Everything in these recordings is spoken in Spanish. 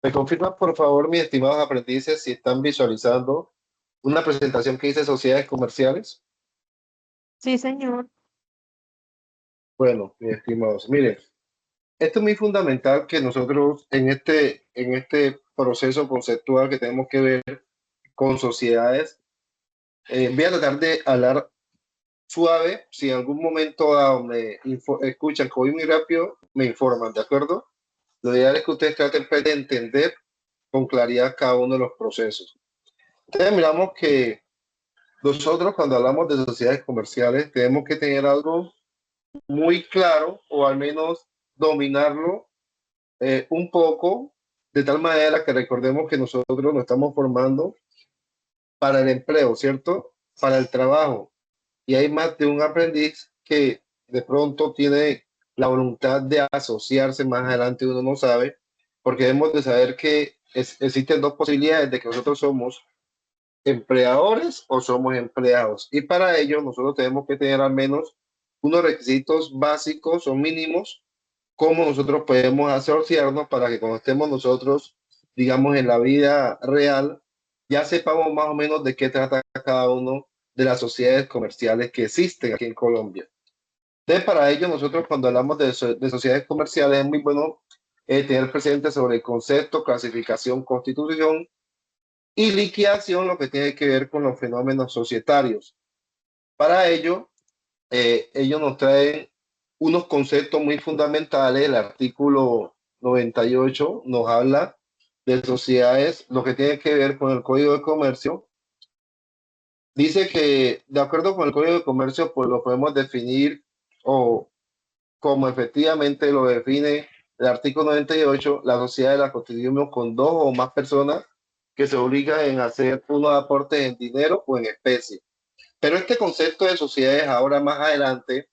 ¿Me confirman, por favor, mis estimados aprendices, si están visualizando una presentación que dice sociedades comerciales? Sí, señor. Bueno, mis estimados, miren, esto es muy fundamental que nosotros en este proceso conceptual que tenemos que ver con sociedades, voy a tratar de hablar suave. Si en algún momento dado me escuchan que voy muy rápido, me informan, ¿de acuerdo? Lo ideal es que ustedes traten pues, de entender con claridad cada uno de los procesos. Entonces miramos que nosotros cuando hablamos de sociedades comerciales tenemos que tener algo muy claro o al menos dominarlo un poco de tal manera que recordemos que nosotros nos estamos formando para el empleo, ¿cierto? Para el trabajo. Y hay más de un aprendiz que de pronto tiene la voluntad de asociarse más adelante, uno no sabe, porque debemos de saber que existen dos posibilidades de que nosotros somos empleadores o somos empleados. Y para ello nosotros tenemos que tener al menos unos requisitos básicos o mínimos, cómo nosotros podemos asociarnos para que cuando estemos nosotros, digamos, en la vida real, ya sepamos más o menos de qué trata cada uno de las sociedades comerciales que existen aquí en Colombia. Entonces, para ello, nosotros cuando hablamos de sociedades comerciales es muy bueno tener presente sobre el concepto, clasificación, constitución y liquidación, lo que tiene que ver con los fenómenos societarios. Para ello, ellos nos traen unos conceptos muy fundamentales. El artículo 98 nos habla de sociedades, lo que tiene que ver con el Código de Comercio. Dice que, de acuerdo con el Código de Comercio, pues lo podemos definir o como efectivamente lo define el artículo 98, la sociedad la constituimos con dos o más personas que se obligan a hacer unos aportes en dinero o en especie. Pero este concepto de sociedades ahora más adelante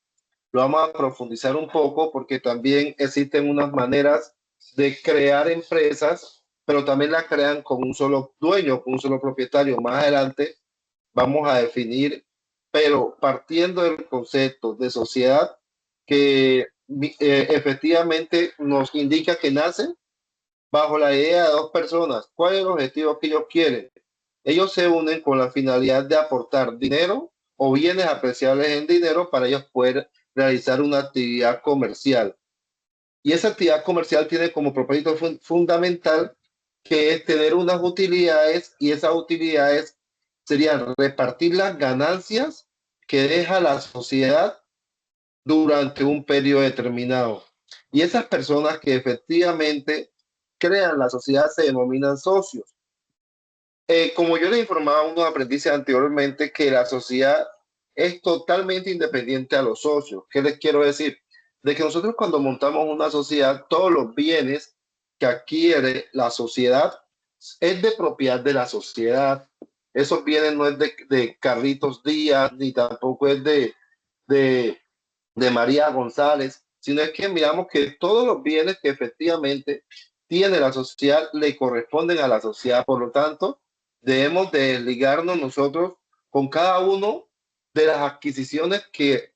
lo vamos a profundizar un poco porque también existen unas maneras de crear empresas, pero también las crean con un solo dueño, con un solo propietario. Más adelante vamos a definir, pero partiendo del concepto de sociedad que efectivamente nos indica que nace bajo la idea de dos personas. ¿Cuál es el objetivo que ellos quieren? Ellos se unen con la finalidad de aportar dinero o bienes apreciables en dinero para ellos poder realizar una actividad comercial. Y esa actividad comercial tiene como propósito fundamental que es tener unas utilidades, y esas utilidades serían repartir las ganancias que deja la sociedad durante un periodo determinado. Y esas personas que efectivamente crean la sociedad se denominan socios. Como yo les informaba a unos aprendices anteriormente, que la sociedad es totalmente independiente a los socios. ¿Qué les quiero decir? De que nosotros cuando montamos una sociedad, todos los bienes que adquiere la sociedad es de propiedad de la sociedad. Esos bienes no es de Carlitos Díaz, ni tampoco es de, de María González, sino es que miramos que todos los bienes que efectivamente tiene la sociedad le corresponden a la sociedad. Por lo tanto, debemos de desligarnos nosotros con cada uno de las adquisiciones que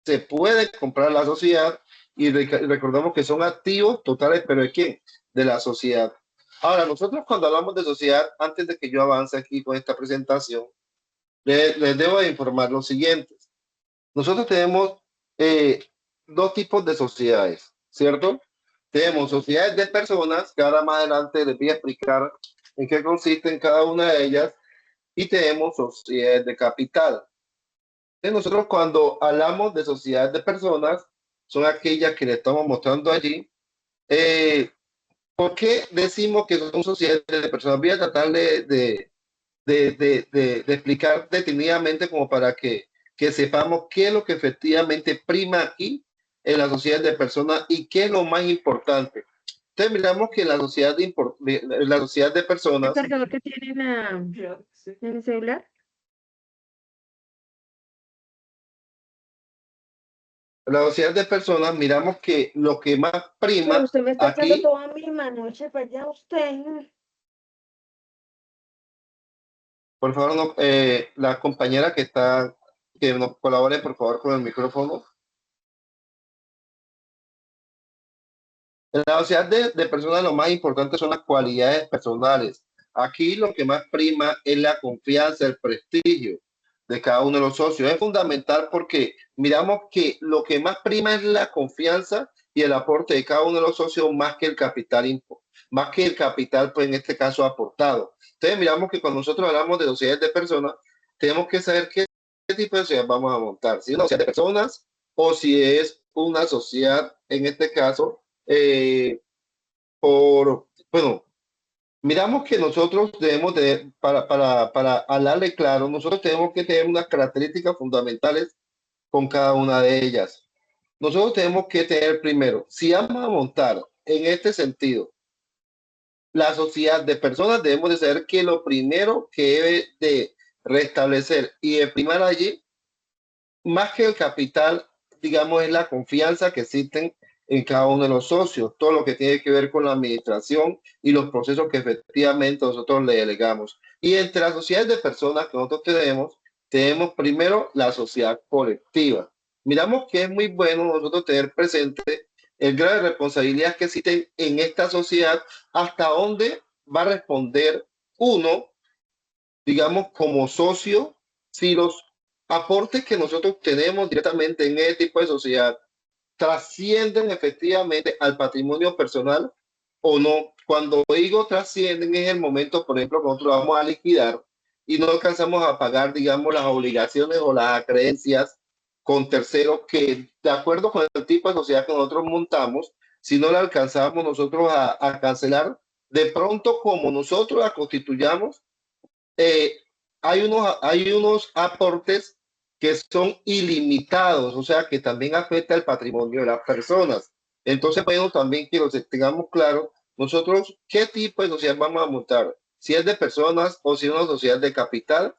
se puede comprar la sociedad, y recordemos que son activos totales, pero ¿de quién? De la sociedad. Ahora, nosotros cuando hablamos de sociedad, antes de que yo avance aquí con esta presentación, les debo de informar lo siguiente. Nosotros tenemos eh, dos tipos de sociedades, ¿cierto? Tenemos sociedades de personas, que ahora más adelante les voy a explicar en qué consisten cada una de ellas, y tenemos sociedades de capital. Entonces nosotros cuando hablamos de sociedades de personas, son aquellas que le estamos mostrando allí. Eh, ¿Por qué decimos que son sociedades de personas? Voy a tratar de explicar detenidamente como para que sepamos qué es lo que efectivamente prima aquí en la sociedad de personas y qué es lo más importante. Entonces miramos que la sociedad de ¿El personas, cargador que tiene en el celular? la sociedad de personas, miramos que lo que más Pero prima usted me está echando aquí, toda mi mano, eche para allá usted. por favor, no, la compañera que nos colabore por favor con el micrófono. En la sociedad de personas lo más importante son las cualidades personales. Aquí lo que más prima es la confianza, el prestigio de cada uno de los socios. Es fundamental porque miramos que lo que más prima es la confianza y el aporte de cada uno de los socios más que el capital, más que el capital, pues en este caso aportado. Entonces miramos que cuando nosotros hablamos de sociedades de personas, tenemos que saber qué tipo de sociedad vamos a montar. Si es una sociedad de personas o si es una sociedad, en este caso, bueno, miramos que nosotros debemos de, para hablarle claro, nosotros tenemos que tener unas características fundamentales con cada una de ellas. Nosotros tenemos que tener primero, si vamos a montar en este sentido la sociedad de personas, debemos de saber que lo primero que debe de restablecer y de primar allí, más que el capital, digamos, es la confianza que existen en cada uno de los socios, todo lo que tiene que ver con la administración y los procesos que efectivamente nosotros le delegamos. Y entre las sociedades de personas que nosotros tenemos primero la sociedad colectiva. Miramos que es muy bueno nosotros tener presente el grado de responsabilidad que existe en esta sociedad, hasta dónde va a responder uno, digamos, como socio, si los aportes que nosotros tenemos directamente en este tipo de sociedad trascienden efectivamente al patrimonio personal o no. Cuando digo trascienden es el momento, por ejemplo, que nosotros vamos a liquidar y no alcanzamos a pagar, digamos, las obligaciones o las creencias con terceros que, de acuerdo con el tipo de sociedad que nosotros montamos, si no la alcanzamos nosotros a cancelar, de pronto como nosotros la constituyamos, eh, hay unos aportes que son ilimitados, o sea, que también afecta el patrimonio de las personas. Entonces, bueno, también quiero que tengamos claro nosotros qué tipo de sociedad vamos a montar, si es de personas o si es una sociedad de capital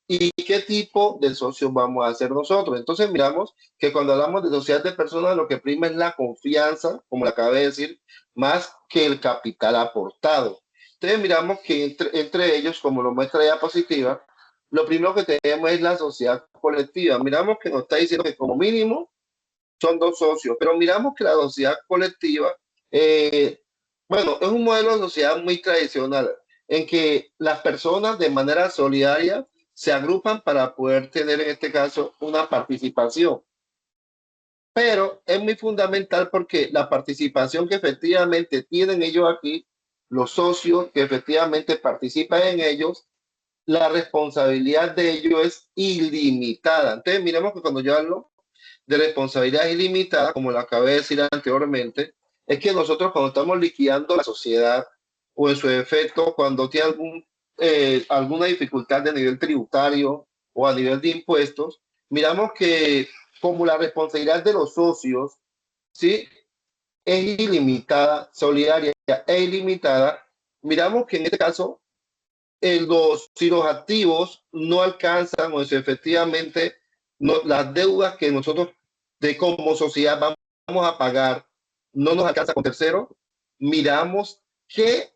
y qué tipo de socios vamos a hacer nosotros. Entonces, miramos que cuando hablamos de sociedad de personas, lo que prima es la confianza, como le acabé de decir, más que el capital aportado. Entonces miramos que entre ellos, como lo muestra la diapositiva, lo primero que tenemos es la sociedad colectiva. Miramos que nos está diciendo que como mínimo son dos socios, pero miramos que la sociedad colectiva, eh, bueno, es un modelo de sociedad muy tradicional en que las personas de manera solidaria se agrupan para poder tener en este caso una participación. Pero es muy fundamental porque la participación que efectivamente tienen ellos aquí, los socios que efectivamente participan en ellos, la responsabilidad de ellos es ilimitada. Entonces, miremos que cuando yo hablo de responsabilidad ilimitada, como lo acabé de decir anteriormente, es que nosotros cuando estamos liquidando la sociedad o en su efecto, cuando tiene alguna dificultad de nivel tributario o a nivel de impuestos, miramos que como la responsabilidad de los socios, ¿sí? Es ilimitada, solidaria e ilimitada, miramos que en este caso, si los activos no alcanzan o si efectivamente las deudas que nosotros de como sociedad vamos a pagar no nos alcanza con terceros, miramos que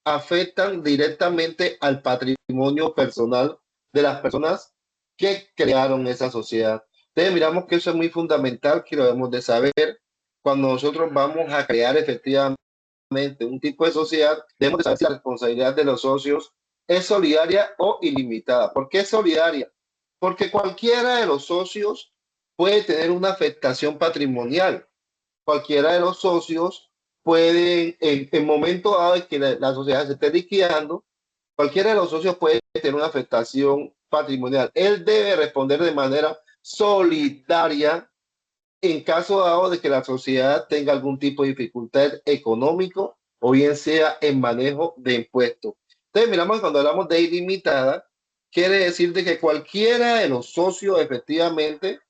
afectan directamente al patrimonio personal de las personas que crearon esa sociedad. Entonces miramos que eso es muy fundamental, que lo debemos de saber cuando nosotros vamos a crear efectivamente un tipo de sociedad, debemos de saber si la responsabilidad de los socios es solidaria o ilimitada. ¿Por qué es solidaria? Porque cualquiera de los socios puede tener una afectación patrimonial. Cualquiera de los socios puede, en momento dado de que la sociedad se esté liquidando, cualquiera de los socios puede tener una afectación patrimonial. Él debe responder de manera solidaria en caso dado de que la sociedad tenga algún tipo de dificultad económico o bien sea en manejo de impuestos. Entonces, miramos que cuando hablamos de ilimitada, quiere decir de que cualquiera de los socios efectivamente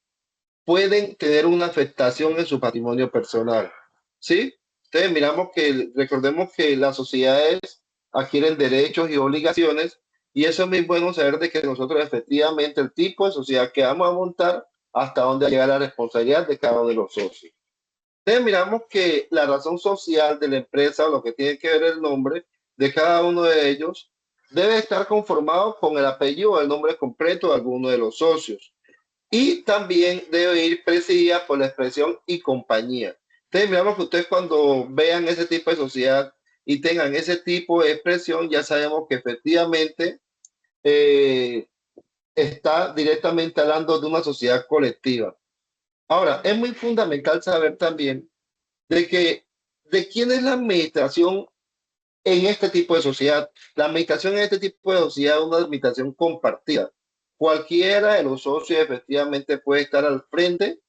pueden tener una afectación en su patrimonio personal. ¿Sí? Entonces, miramos que, recordemos que las sociedades adquieren derechos y obligaciones y eso es muy bueno saber de que nosotros efectivamente el tipo de sociedad que vamos a montar hasta dónde llega la responsabilidad de cada uno de los socios. Entonces miramos que la razón social de la empresa, o lo que tiene que ver el nombre de cada uno de ellos, debe estar conformado con el apellido o el nombre completo de alguno de los socios. Y también debe ir presidida por la expresión y compañía. Entonces, miramos que ustedes cuando vean ese tipo de sociedad y tengan ese tipo de expresión, ya sabemos que efectivamente eh, está directamente hablando de una sociedad colectiva. Ahora, es muy fundamental saber también de que de quién es la administración en este tipo de sociedad. La administración en este tipo de sociedad es una administración compartida. Cualquiera de los socios efectivamente puede estar al frente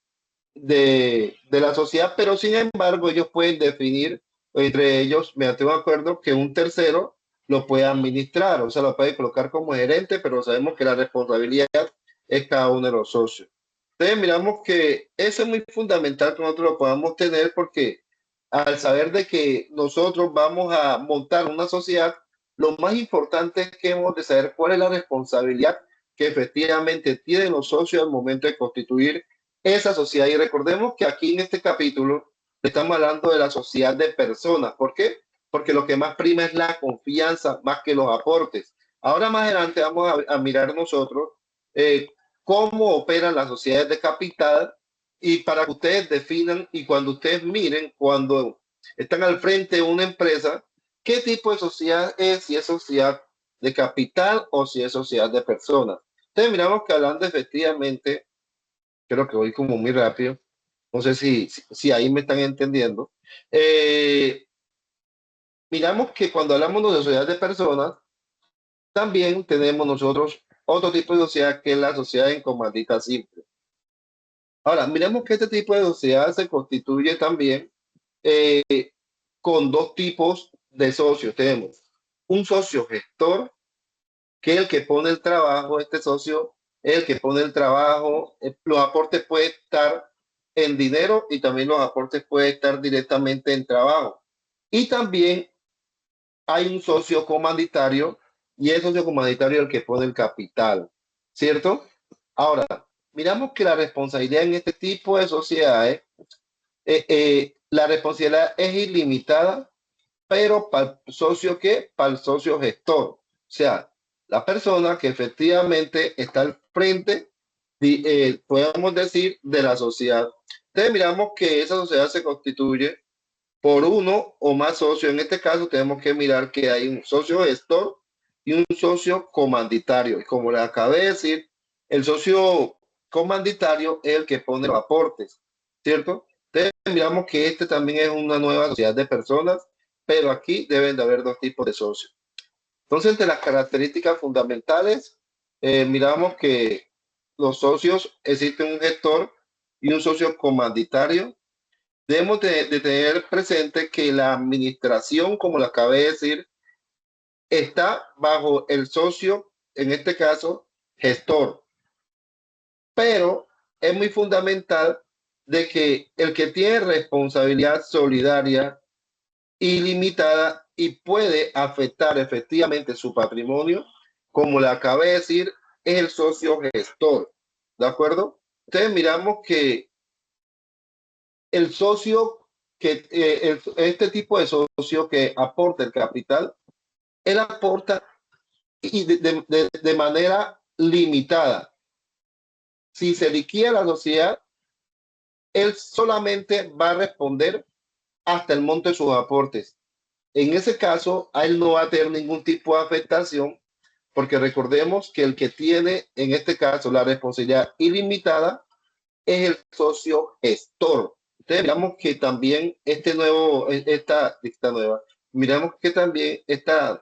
de la sociedad, pero sin embargo ellos pueden definir entre ellos, mediante un acuerdo, que un tercero lo puede administrar, o sea, lo puede colocar como gerente, pero sabemos que la responsabilidad es cada uno de los socios. Entonces miramos que eso es muy fundamental que nosotros lo podamos tener porque al saber de que nosotros vamos a montar una sociedad, lo más importante es que hemos de saber cuál es la responsabilidad que efectivamente tienen los socios al momento de constituir esa sociedad. Y recordemos que aquí en este capítulo estamos hablando de la sociedad de personas. ¿Por qué? Porque lo que más prima es la confianza más que los aportes. Ahora más adelante vamos a mirar nosotros eh, cómo operan las sociedades de capital y para que ustedes definan y cuando ustedes miren, cuando están al frente de una empresa, qué tipo de sociedad es, si es sociedad de capital o si es sociedad de personas. Entonces miramos que hablando efectivamente, creo que voy como muy rápido, no sé si ahí me están entendiendo. Eh, Miramos que cuando hablamos de sociedad de personas, también tenemos nosotros otro tipo de sociedad que es la sociedad en comandita simple. Ahora, miremos que este tipo de sociedad se constituye también eh, con dos tipos de socios. Tenemos un socio gestor, que es el que pone el trabajo, este socio es el que pone el trabajo, los aportes pueden estar en dinero y también los aportes pueden estar directamente en trabajo. Y también hay un socio comanditario y el socio comanditario es el que pone el capital, ¿cierto? Ahora, miramos que la responsabilidad en este tipo de sociedades, la responsabilidad es ilimitada, pero para el socio que, para el socio gestor, o sea, la persona que efectivamente está al frente, podemos decir, de la sociedad. Entonces miramos que esa sociedad se constituye por uno o más socios. En este caso tenemos que mirar que hay un socio gestor y un socio comanditario. Y como le acabé de decir, el socio comanditario es el que pone los aportes, ¿cierto? Entonces miramos que este también es una nueva sociedad de personas, pero aquí deben de haber dos tipos de socios. Entonces, entre las características fundamentales, miramos que los socios, existe un gestor y un socio comanditario. Debemos de tener presente que la administración, como lo acabé de decir, está bajo el socio, en este caso, gestor. Pero es muy fundamental de que el que tiene responsabilidad solidaria ilimitada y puede afectar efectivamente su patrimonio, como le acabé de decir, es el socio gestor. ¿De acuerdo? Entonces miramos que el socio este tipo de socio que aporta el capital, él aporta y de manera limitada. Si se liquida la sociedad, él solamente va a responder hasta el monto de sus aportes. En ese caso, a él no va a tener ningún tipo de afectación, porque recordemos que el que tiene, en este caso, la responsabilidad ilimitada es el socio gestor. Entonces, miramos que también esta nueva, miramos que también esta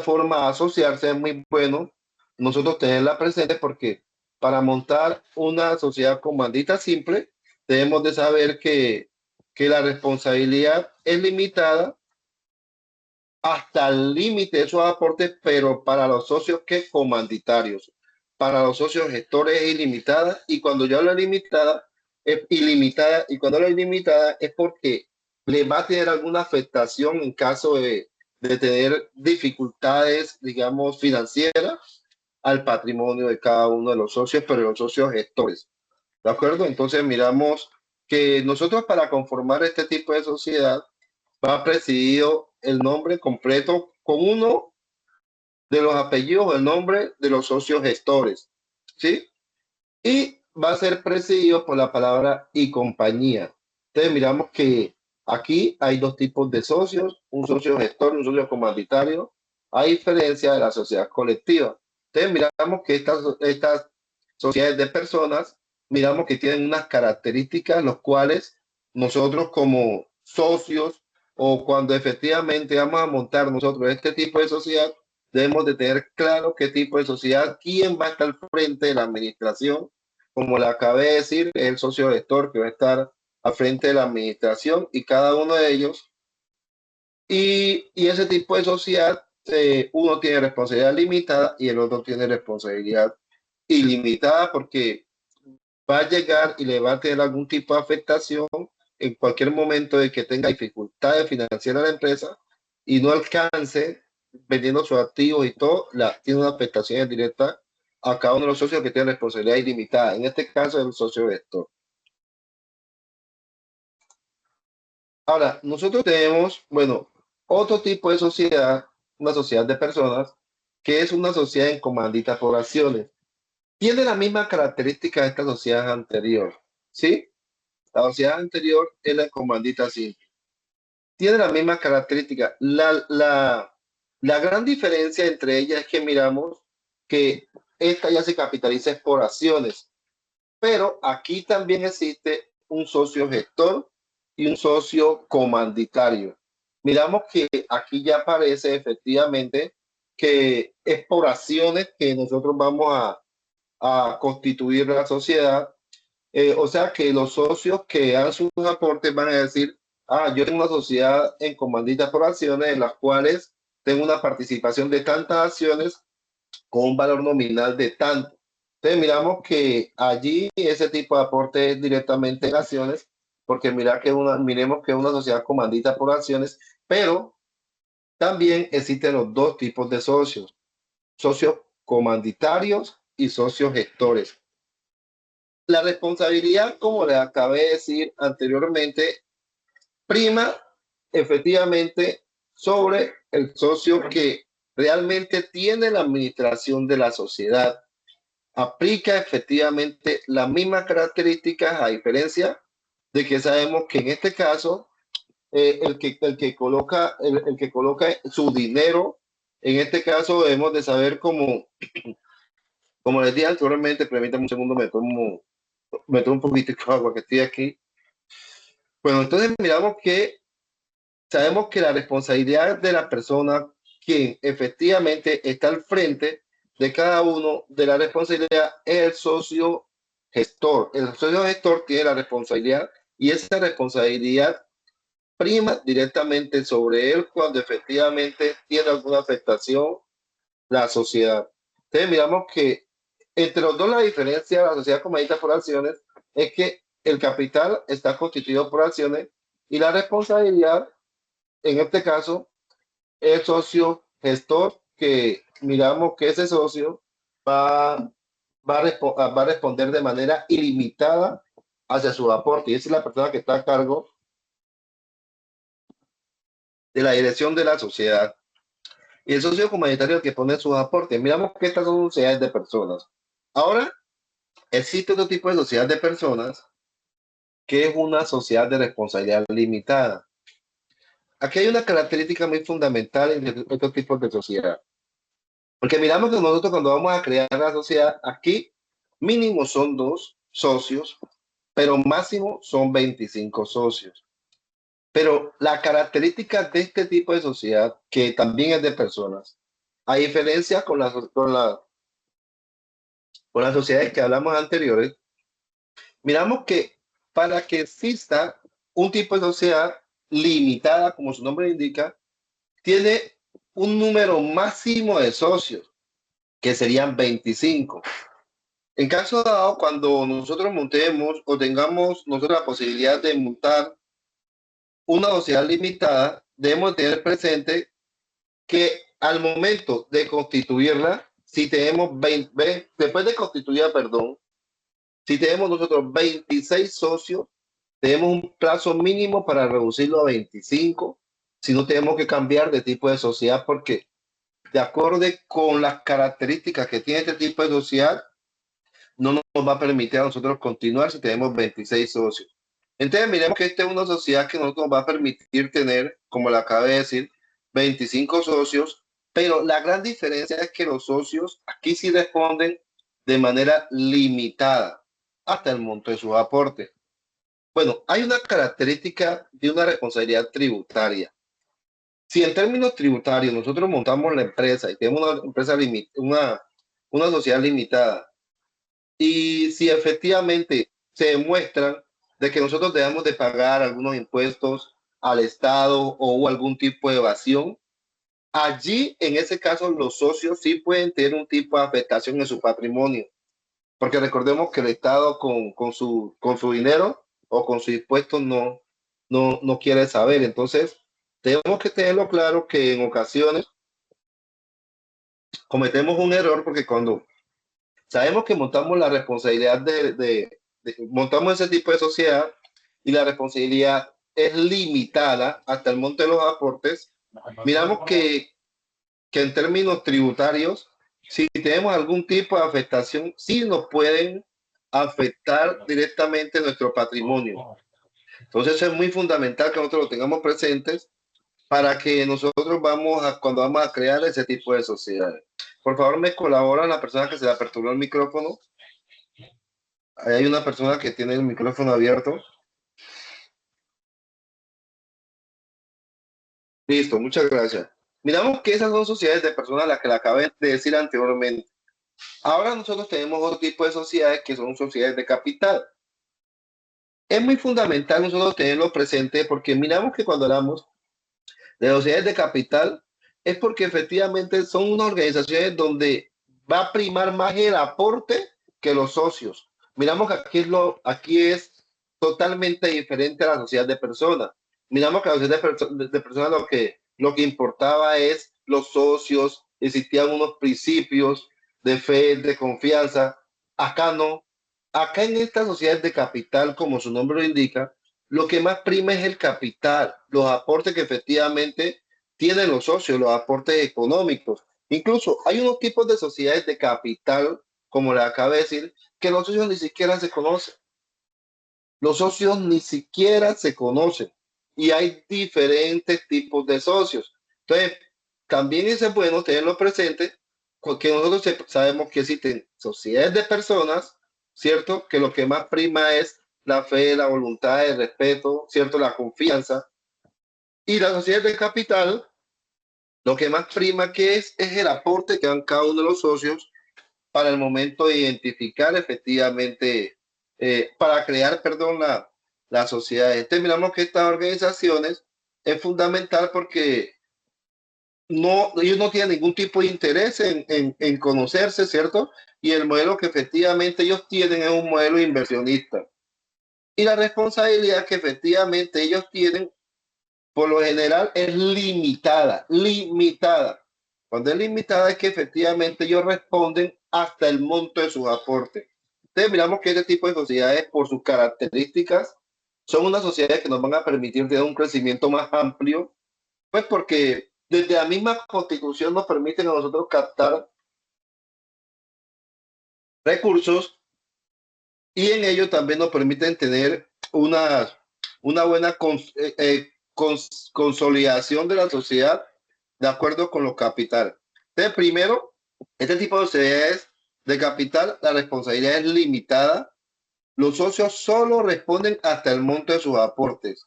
forma de asociarse es muy bueno nosotros tenerla presente porque para montar una sociedad comandita simple, debemos de saber que la responsabilidad es limitada hasta el límite de esos aportes, pero para los socios que comanditarios, para los socios gestores es ilimitada y cuando yo hablo limitada es ilimitada y cuando hablo ilimitada es porque le va a tener alguna afectación en caso de tener dificultades, digamos, financieras al patrimonio de cada uno de los socios, pero los socios gestores. ¿De acuerdo? Entonces miramos que nosotros para conformar este tipo de sociedad va presidido el nombre completo con uno de los apellidos o el nombre de los socios gestores, ¿sí? Y va a ser presidido por la palabra y compañía. Entonces miramos que aquí hay dos tipos de socios, un socio gestor y un socio comanditario, a diferencia de la sociedad colectiva. Entonces miramos que estas sociedades de personas, miramos que tienen unas características, los cuales nosotros como socios o cuando efectivamente vamos a montar nosotros este tipo de sociedad, debemos de tener claro qué tipo de sociedad, quién va a estar al frente de la administración. Como le acabé de decir, es el socio gestor que va a estar al frente de la administración y cada uno de ellos. Y ese tipo de sociedad, uno tiene responsabilidad limitada y el otro tiene responsabilidad ilimitada porque va a llegar y le va a tener algún tipo de afectación en cualquier momento de que tenga dificultades financieras a la empresa y no alcance vendiendo sus activos y todo, tiene una afectación directa a cada uno de los socios que tiene responsabilidad ilimitada. En este caso, es el socio gestor. Ahora, nosotros tenemos, bueno, otro tipo de sociedad, una sociedad de personas, que es una sociedad en comandita por acciones. Tiene la misma característica de esta sociedad anterior, ¿sí? La sociedad anterior es la comandita simple. Tiene la misma característica. La gran diferencia entre ellas es que miramos que esta ya se capitaliza por acciones, pero aquí también existe un socio gestor y un socio comanditario. Miramos que aquí ya aparece efectivamente que es por acciones que nosotros vamos a constituir la sociedad. O sea que los socios que dan sus aportes van a decir, yo tengo una sociedad en comandita por acciones en las cuales tengo una participación de tantas acciones con un valor nominal de tanto. Entonces miramos que allí ese tipo de aporte es directamente en acciones, porque miremos que es una sociedad comandita por acciones, pero también existen los dos tipos de socios comanditarios y socios gestores. La responsabilidad, como les acabé de decir anteriormente, prima efectivamente sobre el socio que realmente tiene la administración de la sociedad. Aplica efectivamente las mismas características, a diferencia de que sabemos que en este caso el que coloca su dinero, en este caso debemos de saber como les dije anteriormente, permítanme un segundo, me tomo un poquito de agua que estoy aquí. Bueno, entonces miramos que sabemos que la responsabilidad de la persona quien efectivamente está al frente de cada uno de la responsabilidad es el socio gestor. El socio gestor tiene la responsabilidad y esa responsabilidad prima directamente sobre él cuando efectivamente tiene alguna afectación la sociedad. Entonces miramos que entre los dos la diferencia de la sociedad comandita por acciones es que el capital está constituido por acciones y la responsabilidad, en este caso, el socio gestor, que miramos que ese socio va a responder de manera ilimitada hacia su aporte. Y esa es la persona que está a cargo de la dirección de la sociedad. Y el socio comunitario que pone sus aportes. Miramos que estas son sociedades de personas. Ahora, existe otro tipo de sociedad de personas que es una sociedad de responsabilidad limitada. Aquí hay una característica muy fundamental en estos tipos de sociedad. Porque miramos que nosotros cuando vamos a crear la sociedad, aquí mínimo son 2 socios, pero máximo son 25 socios. Pero la característica de este tipo de sociedad, que también es de personas, a diferencia con las sociedades que hablamos anteriores, miramos que para que exista un tipo de sociedad limitada, como su nombre indica, tiene un número máximo de socios, que serían 25. En caso dado, cuando nosotros montemos o tengamos nosotros la posibilidad de montar una sociedad limitada, debemos tener presente que al momento de constituirla, si tenemos 20, después de constituirla, perdón, si tenemos nosotros 26 socios, tenemos un plazo mínimo para reducirlo a 25, si no tenemos que cambiar de tipo de sociedad porque de acuerdo con las características que tiene este tipo de sociedad, no nos va a permitir a nosotros continuar si tenemos 26 socios. Entonces, miremos que esta es una sociedad que nos va a permitir tener, como le acabé de decir, 25 socios, pero la gran diferencia es que los socios aquí sí responden de manera limitada hasta el monto de sus aportes. Bueno, hay una característica de una responsabilidad tributaria. Si en términos tributarios nosotros montamos la empresa y tenemos una empresa una sociedad limitada, y si efectivamente se demuestra de que nosotros debemos de pagar algunos impuestos al Estado o algún tipo de evasión, allí en ese caso los socios sí pueden tener un tipo de afectación en su patrimonio, porque recordemos que el Estado con su dinero o con sus impuestos no quiere saber. Entonces, tenemos que tenerlo claro que en ocasiones cometemos un error porque cuando sabemos que montamos la responsabilidad montamos ese tipo de sociedad y la responsabilidad es limitada hasta el monte de los aportes, miramos que en términos tributarios, si tenemos algún tipo de afectación, sí nos pueden afectar directamente nuestro patrimonio. Entonces es muy fundamental que nosotros lo tengamos presentes para que nosotros cuando vamos a crear ese tipo de sociedades. Por favor, me colaboran la persona que se le aperturó el micrófono. Ahí hay una persona que tiene el micrófono abierto. Listo, muchas gracias. Miramos que esas son sociedades de personas las que le acabé de decir anteriormente. Ahora nosotros tenemos otro tipo de sociedades que son sociedades de capital. Es muy fundamental nosotros tenerlo presente porque miramos que cuando hablamos de sociedades de capital es porque efectivamente son unas organizaciones donde va a primar más el aporte que los socios. Miramos que aquí es totalmente diferente a la sociedad de personas. Miramos que la sociedad de personas lo que importaba es los socios, existían unos principios de fe, de confianza. Acá no. Acá en estas sociedades de capital, como su nombre lo indica, lo que más prima es el capital, los aportes que efectivamente tienen los socios, los aportes económicos. Incluso hay unos tipos de sociedades de capital, como le acabo de decir, que los socios ni siquiera se conocen. Los socios ni siquiera se conocen y hay diferentes tipos de socios. Entonces, también es bueno tenerlo presente porque nosotros sabemos que existen sociedades de personas, ¿cierto? Que lo que más prima es la fe, la voluntad, el respeto, ¿cierto? La confianza. Y la sociedad de capital, lo que más prima que es el aporte que dan cada uno de los socios para el momento de identificar efectivamente, para crear, perdón, la sociedad. Entonces miramos que estas organizaciones es fundamental porque ellos no tienen ningún tipo de interés en conocerse, ¿cierto? Y el modelo que efectivamente ellos tienen es un modelo inversionista. Y la responsabilidad que efectivamente ellos tienen, por lo general, es limitada, limitada. Cuando es limitada es que efectivamente ellos responden hasta el monto de sus aportes. Entonces miramos que este tipo de sociedades, por sus características, son unas sociedades que nos van a permitir tener un crecimiento más amplio, pues porque desde la misma constitución nos permiten a nosotros captar recursos y en ello también nos permiten tener una buena consolidación de la sociedad de acuerdo con los capitales. Entonces, primero, este tipo de sociedades de capital, la responsabilidad es limitada. Los socios solo responden hasta el monto de sus aportes,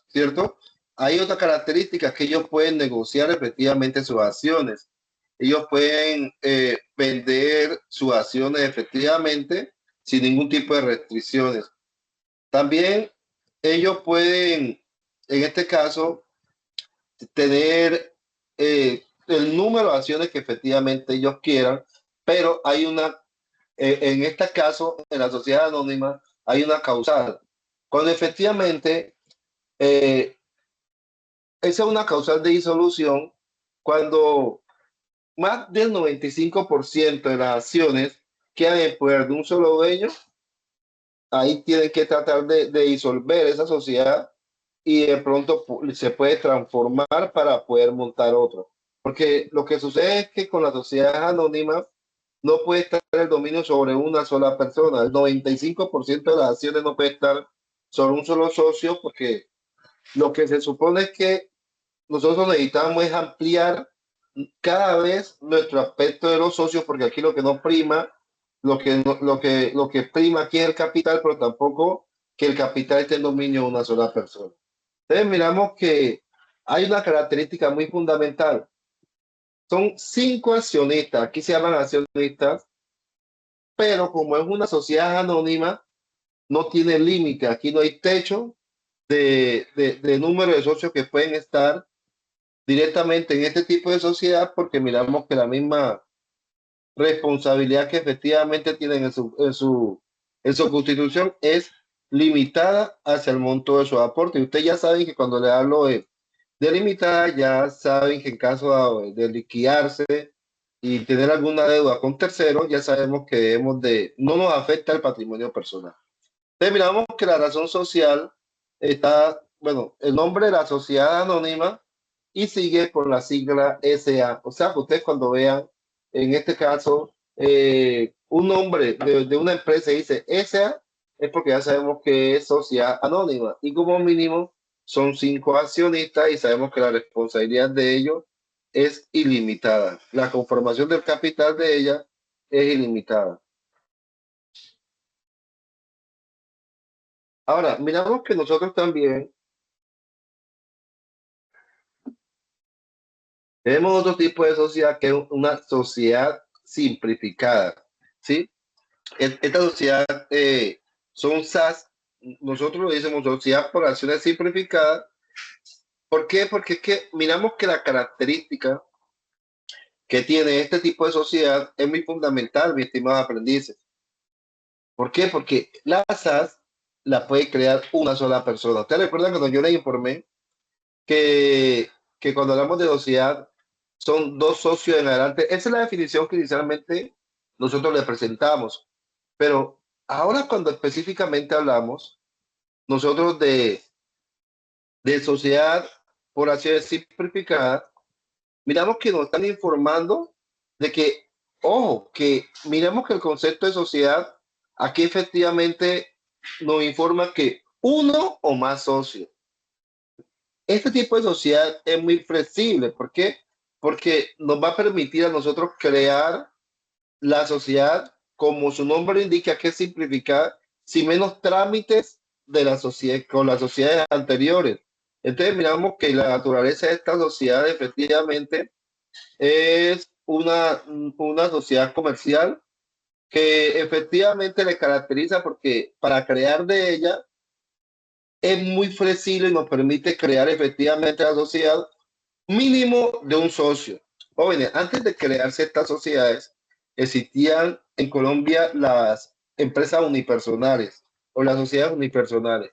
¿cierto? Hay otras características que ellos pueden negociar efectivamente sus acciones. Ellos pueden vender sus acciones efectivamente sin ningún tipo de restricciones. También ellos pueden, en este caso, tener el número de acciones que efectivamente ellos quieran, pero hay en este caso, en la sociedad anónima, hay una causal. Cuando efectivamente, esa es una causal de disolución, cuando más del 95% de las acciones quedan en poder de un solo dueño, ahí tienen que tratar de disolver esa sociedad y de pronto se puede transformar para poder montar otro. Porque lo que sucede es que con las sociedades anónimas no puede estar el dominio sobre una sola persona. El 95% de las acciones no puede estar sobre un solo socio, porque lo que se supone es que nosotros necesitamos es ampliar cada vez nuestro aspecto de los socios, porque aquí lo que no prima, lo que prima aquí es el capital, pero tampoco que el capital esté en dominio de una sola persona. Entonces miramos que hay una característica muy fundamental. Son 5 accionistas, aquí se llaman accionistas, pero como es una sociedad anónima, no tiene límite, aquí no hay techo de número de socios que pueden estar directamente en este tipo de sociedad, porque miramos que la misma responsabilidad que efectivamente tienen en su constitución es limitada hacia el monto de su aporte. Y ustedes ya saben que cuando le hablo de limitada, ya saben que en caso de liquidarse y tener alguna deuda con terceros, ya sabemos que debemos no nos afecta el patrimonio personal. Entonces miramos que la razón social está, bueno, el nombre de la sociedad anónima y sigue por la sigla SA. O sea, que ustedes cuando vean, en este caso, un nombre de una empresa y dice SA, es porque ya sabemos que es sociedad anónima. Y como mínimo son 5 accionistas y sabemos que la responsabilidad de ellos es ilimitada. La conformación del capital de ella es ilimitada. Ahora, miramos que nosotros también tenemos otro tipo de sociedad que es una sociedad simplificada, ¿sí? Esta sociedad son SAS, nosotros lo decimos sociedad por acciones simplificadas. ¿Por qué? Porque es que miramos que la característica que tiene este tipo de sociedad es muy fundamental, mi estimado aprendices. ¿Por qué? Porque la SAS la puede crear una sola persona. ¿Ustedes recuerdan cuando yo les informé que cuando hablamos de sociedad son 2 socios en adelante? Esa es la definición que inicialmente nosotros le presentamos. Pero ahora cuando específicamente hablamos nosotros de sociedad por acciones simplificadas, miramos que nos están informando de que, ojo, que miramos que el concepto de sociedad aquí efectivamente nos informa que uno o más socios. Este tipo de sociedad es muy flexible. ¿Por qué? Porque nos va a permitir a nosotros crear la sociedad, como su nombre indica, que es simplificar, sin menos trámites de la sociedad con las sociedades anteriores. Entonces miramos que la naturaleza de esta sociedad efectivamente es una sociedad comercial que efectivamente le caracteriza porque para crear de ella es muy flexible y nos permite crear efectivamente la sociedad mínimo de un socio. Jóvenes, antes de crearse estas sociedades, existían en Colombia las empresas unipersonales o las sociedades unipersonales.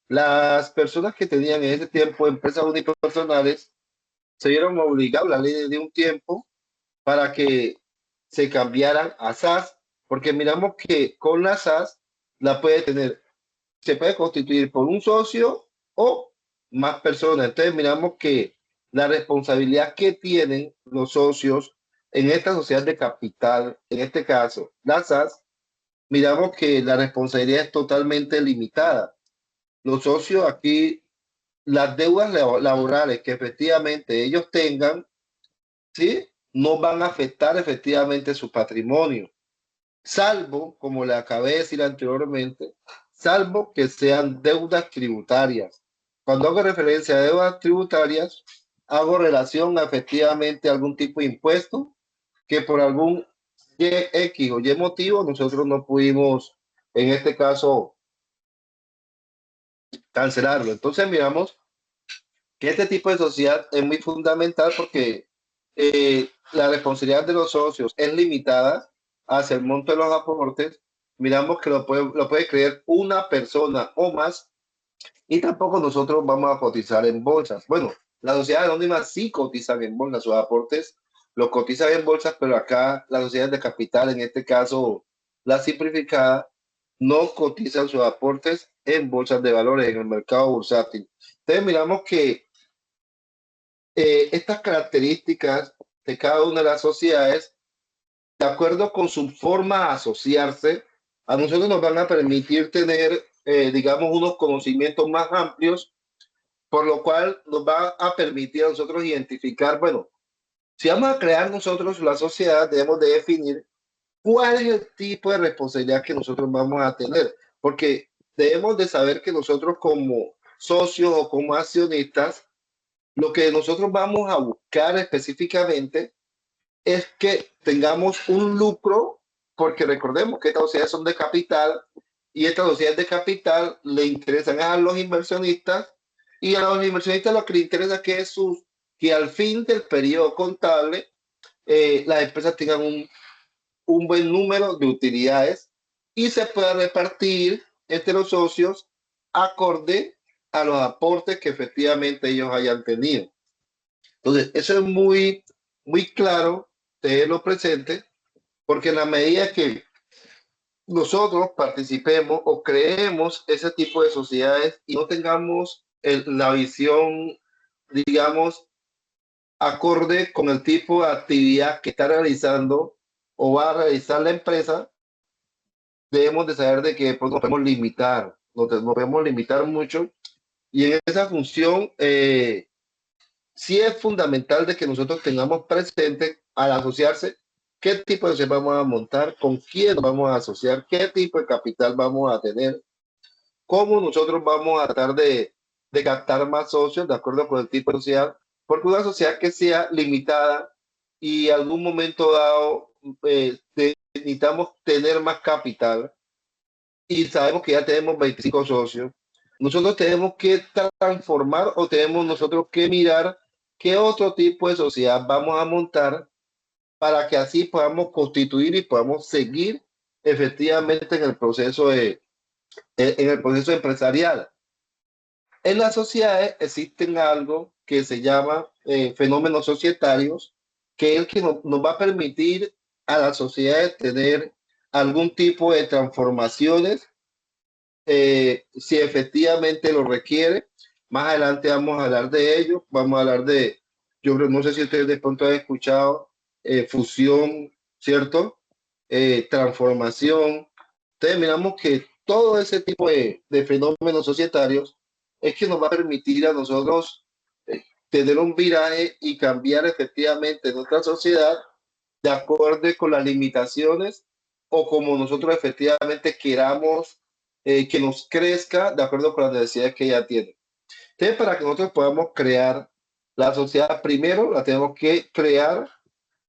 Las personas que tenían en ese tiempo empresas unipersonales se vieron obligados, la ley de un tiempo, para que se cambiaran a SAS, porque miramos que con la SAS la puede tener, se puede constituir por un socio o más personas. Entonces miramos que la responsabilidad que tienen los socios en esta sociedad de capital, en este caso, la SAS, miramos que la responsabilidad es totalmente limitada. Los socios aquí, las deudas laborales que efectivamente ellos tengan, ¿sí? No van a afectar efectivamente su patrimonio, salvo, como le acabé de decir anteriormente, salvo que sean deudas tributarias. Cuando hago referencia a deudas tributarias, hago relación a efectivamente a algún tipo de impuesto que por algún X o Y motivo nosotros no pudimos, en este caso, cancelarlo. Entonces miramos que este tipo de sociedad es muy fundamental porque la responsabilidad de los socios es limitada hacia el monto de los aportes. Miramos que lo puede creer una persona o más y tampoco nosotros vamos a cotizar en bolsas. Bueno, las sociedades anónimas sí cotizan en bolsas, sus aportes los cotizan en bolsas, pero acá las sociedades de capital, en este caso la simplificada, no cotizan sus aportes en bolsas de valores, en el mercado bursátil. Entonces miramos que estas características de cada una de las sociedades, de acuerdo con su forma de asociarse, a nosotros nos van a permitir tener digamos, unos conocimientos más amplios, por lo cual nos va a permitir a nosotros identificar, bueno, si vamos a crear nosotros la sociedad, debemos de definir cuál es el tipo de responsabilidad que nosotros vamos a tener, porque debemos de saber que nosotros como socios o como accionistas, lo que nosotros vamos a buscar específicamente es que tengamos un lucro, porque recordemos que estas sociedades son de capital y estas sociedades de capital le interesan a los inversionistas y a los inversionistas lo que les interesa que al fin del periodo contable las empresas tengan un buen número de utilidades y se pueda repartir entre los socios acorde a los aportes que efectivamente ellos hayan tenido. Entonces, eso es muy claro tenerlo presente, porque en la medida que nosotros participemos o creemos ese tipo de sociedades y no tengamos la visión, digamos, acorde con el tipo de actividad que está realizando o va a realizar la empresa, debemos de saber de que pues, nos podemos limitar, nos podemos limitar mucho y en esa función sí es fundamental de que nosotros tengamos presente al asociarse qué tipo de sociedad vamos a montar, con quién nos vamos a asociar, qué tipo de capital vamos a tener, cómo nosotros vamos a tratar de captar más socios de acuerdo con el tipo de sociedad, porque una sociedad que sea limitada y en algún momento dado necesitamos tener más capital y sabemos que ya tenemos 25 socios, nosotros tenemos que transformar o tenemos nosotros que mirar qué otro tipo de sociedad vamos a montar para que así podamos constituir y podamos seguir efectivamente en el proceso empresarial. En las sociedades existen algo que se llama fenómenos societarios, que es el que nos va a permitir a las sociedades tener algún tipo de transformaciones si efectivamente lo requiere. Más adelante vamos a hablar de ello, vamos a hablar de, yo creo, no sé si ustedes de pronto han escuchado fusión, ¿cierto? Transformación. Entonces miramos que todo ese tipo de fenómenos societarios es que nos va a permitir a nosotros tener un viraje y cambiar efectivamente nuestra sociedad de acuerdo con las limitaciones o como nosotros efectivamente queramos que nos crezca de acuerdo con las necesidades que ella tiene. Entonces, para que nosotros podamos crear la sociedad, primero la tenemos que crear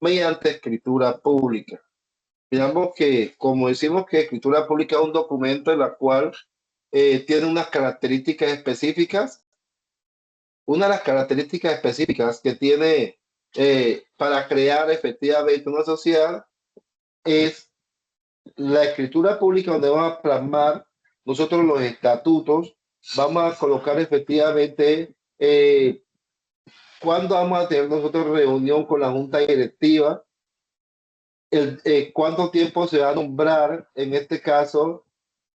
mediante escritura pública. Digamos que, como decimos que escritura pública es un documento en la cual tiene unas características específicas. Una de las características específicas que tiene para crear efectivamente una sociedad es la escritura pública donde vamos a plasmar nosotros los estatutos, vamos a colocar efectivamente cuándo vamos a tener nosotros reunión con la junta directiva, cuánto tiempo se va a nombrar, en este caso,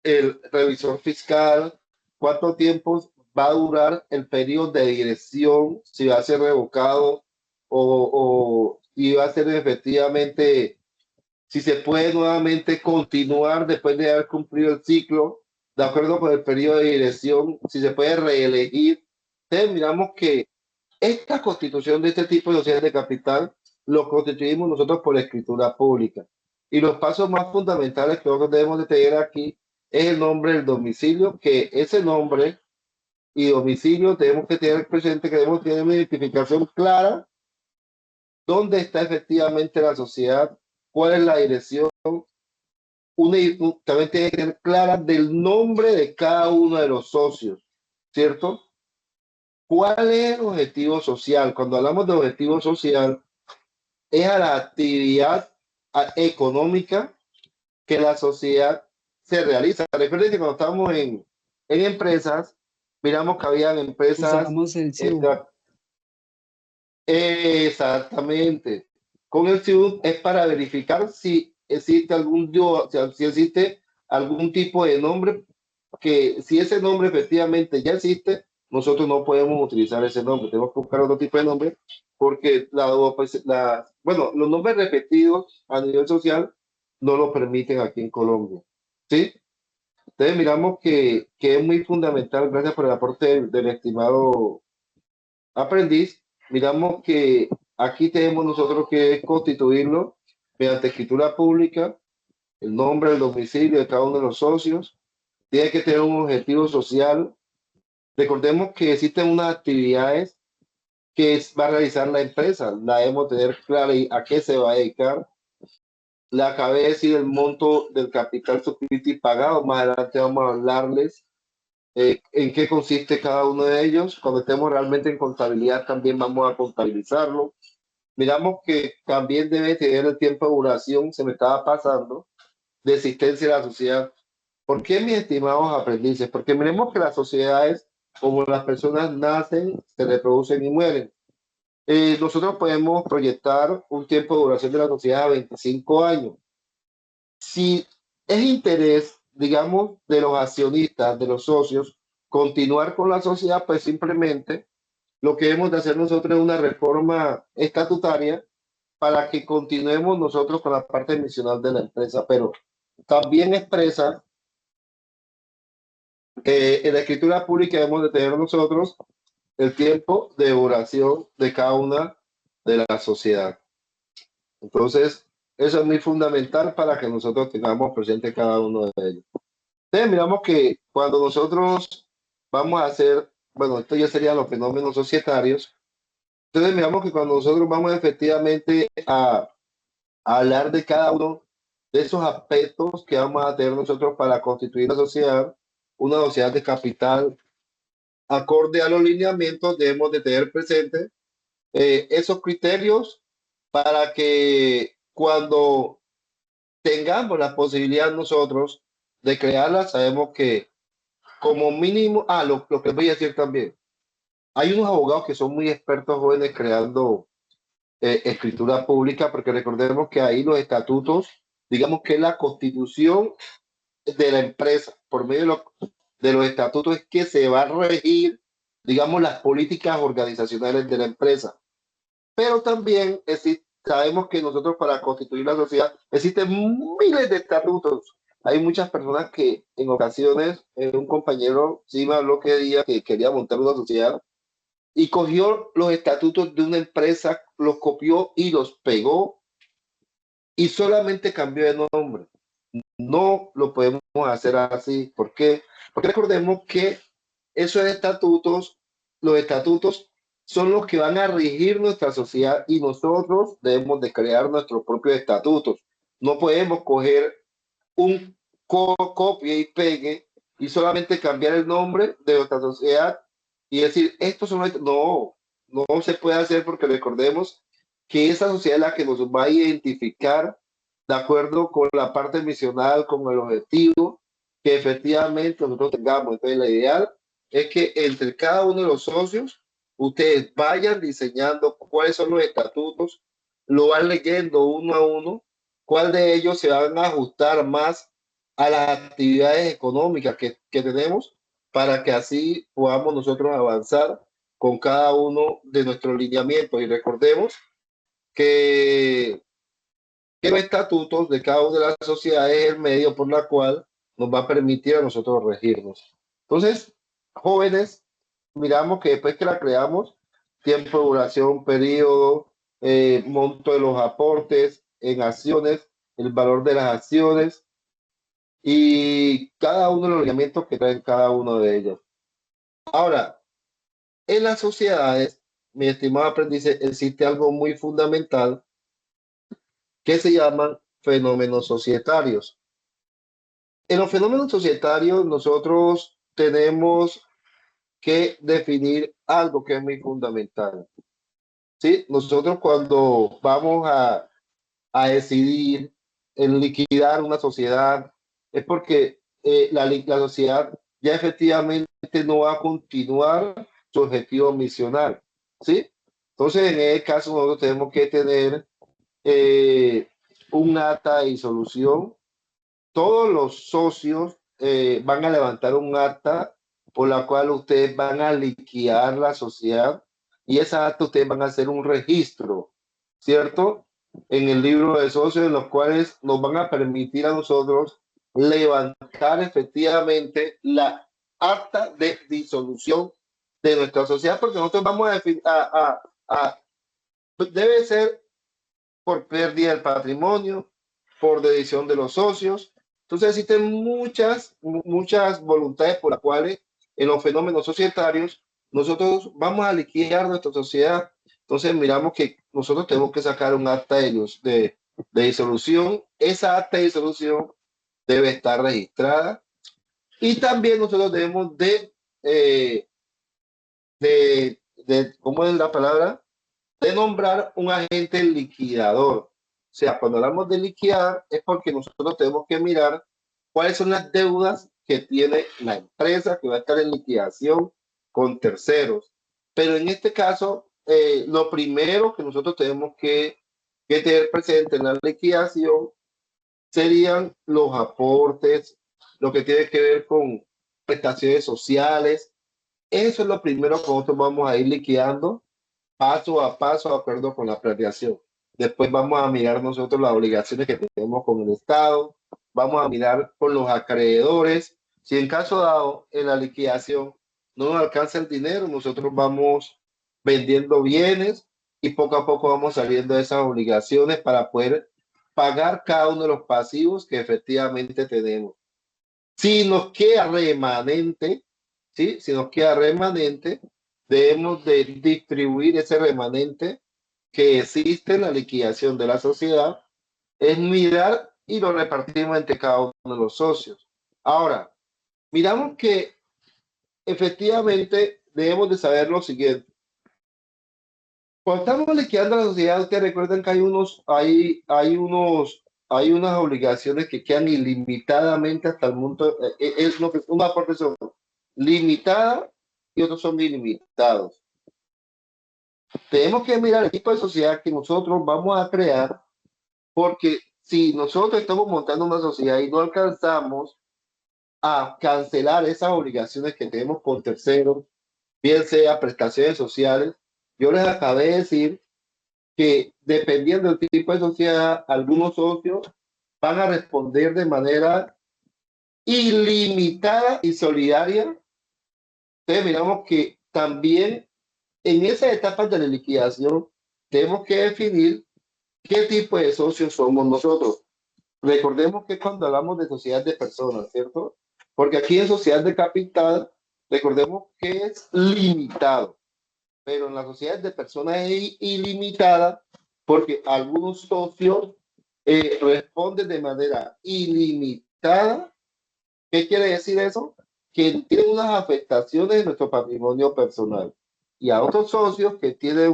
el revisor fiscal, cuánto tiempo va a durar el periodo de dirección, si va a ser revocado o si va a ser efectivamente si se puede nuevamente continuar después de haber cumplido el ciclo, de acuerdo con el periodo de dirección, si se puede reelegir. Entonces, miramos que esta constitución de este tipo de sociedades de capital lo constituimos nosotros por escritura pública. Y los pasos más fundamentales que nosotros debemos de tener aquí es el nombre del domicilio, que ese nombre y domicilio tenemos que tener presente, que debemos tener una identificación clara dónde está efectivamente la sociedad, cuál es la dirección, también tiene que tener clara del nombre de cada uno de los socios, ¿cierto? ¿Cuál es el objetivo social? Cuando hablamos de objetivo social, es a la actividad económica que la sociedad se realiza. Recuerden que cuando estamos en empresas, miramos que habían empresas... Usamos el CIU. Exactamente. Con el CIU es para verificar si existe si existe algún tipo de nombre, que si ese nombre efectivamente ya existe, nosotros no podemos utilizar ese nombre, tenemos que buscar otro tipo de nombre, porque bueno, los nombres repetidos a nivel social no lo permiten aquí en Colombia. ¿Sí? Entonces miramos que es muy fundamental, gracias por el aporte del estimado aprendiz, miramos que aquí tenemos nosotros que constituirlo mediante escritura pública, el nombre, el domicilio de cada uno de los socios, tiene que tener un objetivo social. Recordemos que existen unas actividades va a realizar la empresa, la debemos tener clara y a qué se va a dedicar. Le acabé de decir el monto del capital suscrito y pagado, más adelante vamos a hablarles en qué consiste cada uno de ellos. Cuando estemos realmente en contabilidad también vamos a contabilizarlo. Miramos que también debe tener el tiempo de duración, se me estaba pasando, de existencia de la sociedad. ¿Por qué, mis estimados aprendices? Porque miremos que las sociedades, como las personas nacen, se reproducen y mueren. Nosotros podemos proyectar un tiempo de duración de la sociedad a 25 años. Si es interés, digamos, de los accionistas, de los socios, continuar con la sociedad, pues simplemente lo que debemos de hacer nosotros es una reforma estatutaria para que continuemos nosotros con la parte misional de la empresa, pero también expresa en la escritura pública debemos de tener nosotros el tiempo de duración de cada una de la sociedad. Entonces, eso es muy fundamental para que nosotros tengamos presente cada uno de ellos. Entonces, miramos que cuando nosotros vamos a hacer, bueno, esto ya serían los fenómenos societarios. Entonces, miramos que cuando nosotros vamos efectivamente a hablar de cada uno de esos aspectos que vamos a tener nosotros para constituir una sociedad de capital, acorde a los lineamientos, debemos de tener presente esos criterios para que cuando tengamos la posibilidad nosotros de crearla, sabemos que como mínimo, lo que voy a decir también, hay unos abogados que son muy expertos jóvenes creando escritura pública, porque recordemos que ahí los estatutos, digamos que la constitución de la empresa, por medio de los estatutos, es que se va a regir, digamos, las políticas organizacionales de la empresa. Pero también sabemos que nosotros para constituir la sociedad existen miles de estatutos. Hay muchas personas que en ocasiones, un compañero sí me habló que día que quería montar una sociedad y cogió los estatutos de una empresa, los copió y los pegó y solamente cambió de nombre. No lo podemos hacer así. ¿Por qué? Porque recordemos que esos estatutos, los estatutos son los que van a regir nuestra sociedad y nosotros debemos de crear nuestros propios estatutos. No podemos coger un copia y pegue y solamente cambiar el nombre de nuestra sociedad y decir, estos son los... No, no se puede hacer porque recordemos que esa sociedad es la que nos va a identificar de acuerdo con la parte misional, con el objetivo que efectivamente nosotros tengamos. Entonces, la ideal es que entre cada uno de los socios, ustedes vayan diseñando cuáles son los estatutos, lo van leyendo uno a uno, cuál de ellos se van a ajustar más a las actividades económicas que tenemos para que así podamos nosotros avanzar con cada uno de nuestros lineamientos. Y recordemos que los estatutos de cada una de las sociedades es el medio por la cual nos va a permitir a nosotros regirnos. Entonces, jóvenes, miramos que después que la creamos, tiempo de duración, periodo, monto de los aportes en acciones, el valor de las acciones y cada uno de los lineamientos que traen cada uno de ellos. Ahora, en las sociedades, mi estimado aprendiz, existe algo muy fundamental que se llaman fenómenos societarios. En los fenómenos societarios nosotros tenemos que definir algo que es muy fundamental. ¿Sí? Nosotros cuando vamos a decidir en liquidar una sociedad es porque la sociedad ya efectivamente no va a continuar su objetivo misional. ¿Sí? Entonces en ese caso nosotros tenemos que tener un acta de disolución. Todos los socios van a levantar un acta por la cual ustedes van a liquidar la sociedad y esa acta ustedes van a hacer un registro, ¿cierto? En el libro de socios, en los cuales nos van a permitir a nosotros levantar efectivamente la acta de disolución de nuestra sociedad, porque nosotros vamos a debe ser por pérdida del patrimonio, por decisión de los socios. Entonces existen muchas voluntades por las cuales en los fenómenos societarios nosotros vamos a liquidar nuestra sociedad. Entonces miramos que nosotros tenemos que sacar un acta de disolución. Esa acta de disolución debe estar registrada y también nosotros debemos ¿cómo es la palabra? De nombrar un agente liquidador. O sea, cuando hablamos de liquidar es porque nosotros tenemos que mirar cuáles son las deudas que tiene la empresa que va a estar en liquidación con terceros. Pero en este caso, lo primero que nosotros tenemos que tener presente en la liquidación serían los aportes, lo que tiene que ver con prestaciones sociales. Eso es lo primero que nosotros vamos a ir liquidando paso a paso, de acuerdo con la planeación. Después vamos a mirar nosotros las obligaciones que tenemos con el Estado, vamos a mirar con los acreedores. Si en caso dado, en la liquidación no nos alcanza el dinero, nosotros vamos vendiendo bienes y poco a poco vamos saliendo de esas obligaciones para poder pagar cada uno de los pasivos que efectivamente tenemos. Si nos queda remanente, ¿sí? Si nos queda remanente, debemos de distribuir ese remanente que existe en la liquidación de la sociedad, es mirar y lo repartimos entre cada uno de los socios. Ahora, miramos que efectivamente debemos de saber lo siguiente. Cuando estamos liquidando la sociedad, ustedes recuerdan que hay unas obligaciones que quedan ilimitadamente hasta el mundo, es lo que una parte son limitada y otros son ilimitados. Tenemos que mirar el tipo de sociedad que nosotros vamos a crear, porque si nosotros estamos montando una sociedad y no alcanzamos a cancelar esas obligaciones que tenemos con terceros, bien sea prestaciones sociales, yo les acabé de decir que dependiendo del tipo de sociedad, algunos socios van a responder de manera ilimitada y solidaria. Entonces miramos que también en esas etapas de la liquidación tenemos que definir qué tipo de socios somos nosotros. Recordemos que cuando hablamos de sociedad de personas, ¿cierto? Porque aquí en sociedad de capital, recordemos que es limitado, pero en la sociedad de personas es ilimitada porque algunos socios responden de manera ilimitada. ¿Qué quiere decir eso? Que tienen unas afectaciones en nuestro patrimonio personal y a otros socios que tienen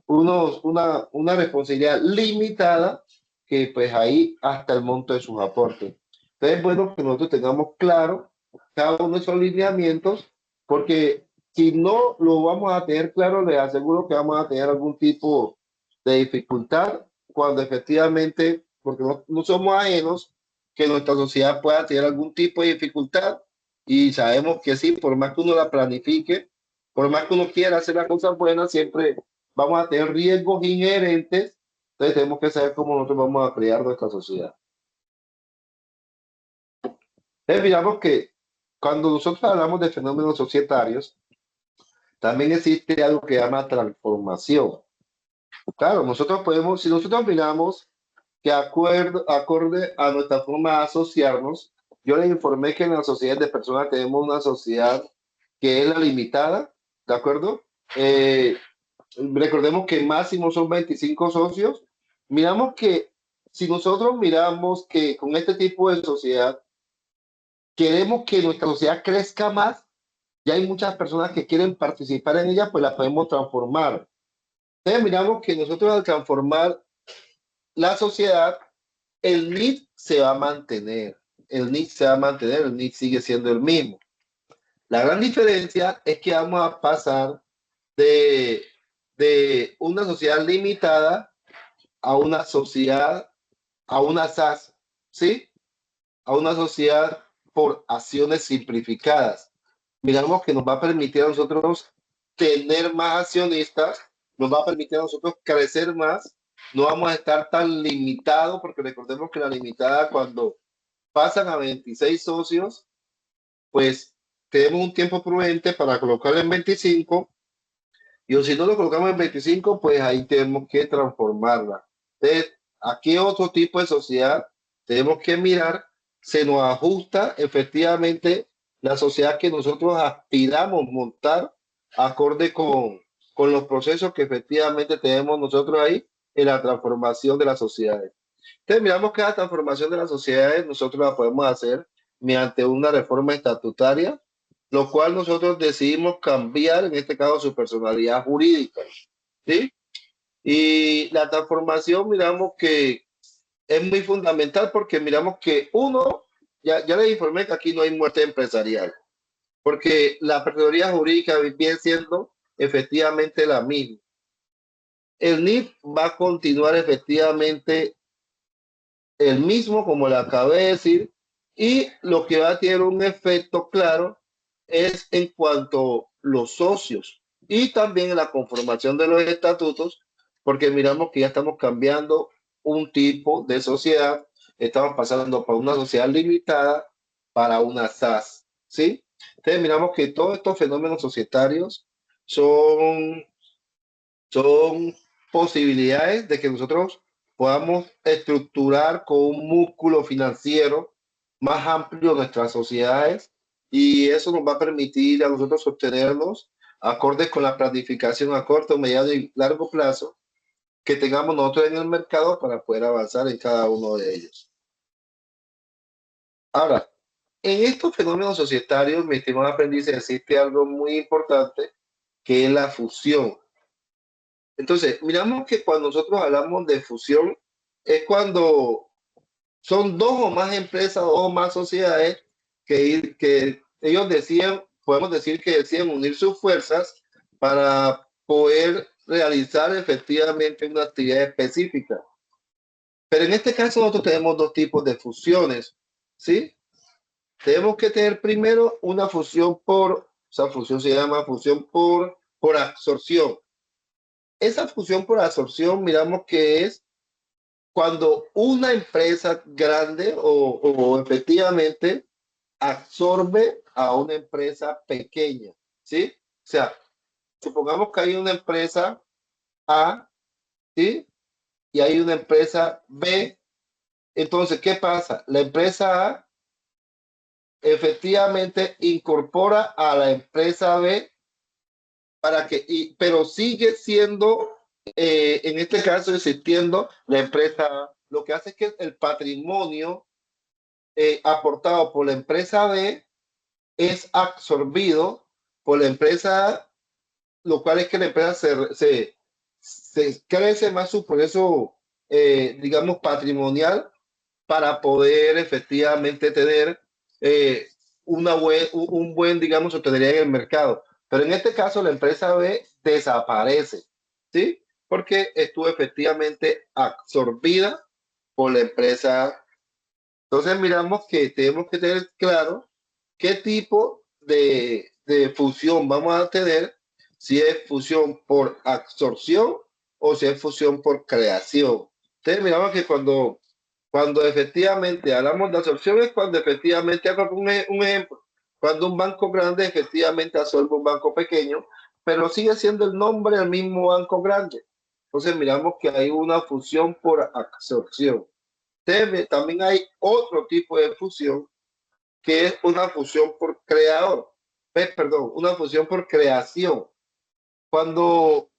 una responsabilidad limitada que pues ahí hasta el monto de sus aportes. Entonces, bueno, que nosotros tengamos claro cada uno de esos lineamientos, porque si no lo vamos a tener claro, les aseguro que vamos a tener algún tipo de dificultad cuando efectivamente, porque no somos ajenos que nuestra sociedad pueda tener algún tipo de dificultad y sabemos que sí, por más que uno la planifique, por más que uno quiera hacer las cosas buenas, siempre vamos a tener riesgos inherentes. Entonces tenemos que saber cómo nosotros vamos a crear nuestra sociedad. Entonces miramos que cuando nosotros hablamos de fenómenos societarios, también existe algo que llama transformación. Claro, nosotros podemos, si nosotros miramos que acorde a nuestra forma de asociarnos, yo les informé que en la sociedad de personas tenemos una sociedad que es la limitada, ¿de acuerdo? Recordemos que máximo son 25 socios. Miramos que si nosotros miramos que con este tipo de sociedad queremos que nuestra sociedad crezca más, ya hay muchas personas que quieren participar en ella, pues la podemos transformar. Entonces miramos que nosotros al transformar la sociedad, el NIT se va a mantener. El NIT se va a mantener, el NIT sigue siendo el mismo. La gran diferencia es que vamos a pasar de una sociedad limitada a una sociedad, a una SAS, ¿sí? A una sociedad por acciones simplificadas. Miramos que nos va a permitir a nosotros tener más accionistas, nos va a permitir a nosotros crecer más, no vamos a estar tan limitados, porque recordemos que la limitada cuando pasan a 26 socios, pues tenemos un tiempo prudente para colocarlo en 25, y si no lo colocamos en 25, pues ahí tenemos que transformarla. Entonces, aquí otro tipo de sociedad tenemos que mirar, se nos ajusta efectivamente la sociedad que nosotros aspiramos montar acorde con los procesos que efectivamente tenemos nosotros ahí en la transformación de las sociedades. Entonces, miramos que la transformación de las sociedades nosotros la podemos hacer mediante una reforma estatutaria, lo cual nosotros decidimos cambiar, en este caso, su personalidad jurídica, ¿sí? Y la transformación, miramos que es muy fundamental porque miramos que uno, ya les informé que aquí no hay muerte empresarial, porque la personalidad jurídica viene siendo efectivamente la misma. El NIF va a continuar efectivamente el mismo, como le acabé de decir, y lo que va a tener un efecto claro es en cuanto a los socios y también en la conformación de los estatutos, porque miramos que ya estamos cambiando un tipo de sociedad, estamos pasando por una sociedad limitada para una SAS, ¿sí? Entonces miramos que todos estos fenómenos societarios son son posibilidades de que nosotros podamos estructurar con un músculo financiero más amplio nuestras sociedades, y eso nos va a permitir a nosotros sostenernos acordes con la planificación a corto, mediano y largo plazo que tengamos nosotros en el mercado para poder avanzar en cada uno de ellos. Ahora, en estos fenómenos societarios, mi estimado aprendiz, existe algo muy importante que es la fusión. Entonces, miramos que cuando nosotros hablamos de fusión, es cuando son dos o más empresas, dos o más sociedades que ellos decían, podemos decir que decían unir sus fuerzas para poder realizar efectivamente una actividad específica. Pero en este caso nosotros tenemos dos tipos de fusiones, ¿sí? Tenemos que tener primero una fusión esa fusión se llama fusión por absorción. Esa fusión por absorción, miramos que es cuando una empresa grande o efectivamente absorbe a una empresa pequeña, ¿sí? O sea, supongamos que hay una empresa A, ¿sí? Y hay una empresa B. Entonces, ¿qué pasa? La empresa A efectivamente incorpora a la empresa B pero sigue siendo, en este caso, existiendo la empresa A. Lo que hace es que el patrimonio aportado por la empresa B es absorbido por la empresa A, lo cual es que la empresa se crece más su progreso, digamos, patrimonial para poder efectivamente tener un buen, digamos, sostenibilidad en el mercado. Pero en este caso, la empresa B desaparece, ¿sí? Porque estuvo efectivamente absorbida por la empresa A. Entonces, miramos que tenemos que tener claro qué tipo de fusión vamos a tener, si es fusión por absorción o si es fusión por creación. Entonces, miramos que cuando efectivamente hablamos de absorción es cuando efectivamente, un ejemplo, cuando un banco grande efectivamente absorbe un banco pequeño, pero sigue siendo el nombre del mismo banco grande. Entonces, miramos que hay una fusión por absorción. También hay otro tipo de fusión que es una fusión por creador, perdón, una fusión por creación. Cuando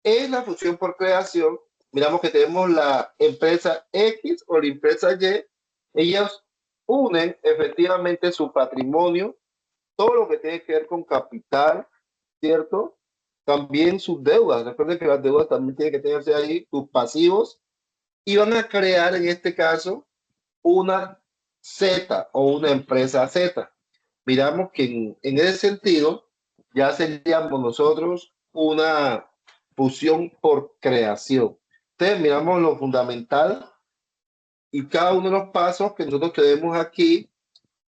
es la fusión por creación, miramos que tenemos la empresa X o la empresa Y, ellas unen efectivamente su patrimonio, todo lo que tiene que ver con capital, ¿cierto? También sus deudas. Recuerden que las deudas también tienen que tenerse ahí, sus pasivos, y van a crear en este caso una Z o una empresa Z. Miramos que en ese sentido ya seríamos nosotros una fusión por creación. Entonces miramos lo fundamental y cada uno de los pasos que nosotros tenemos aquí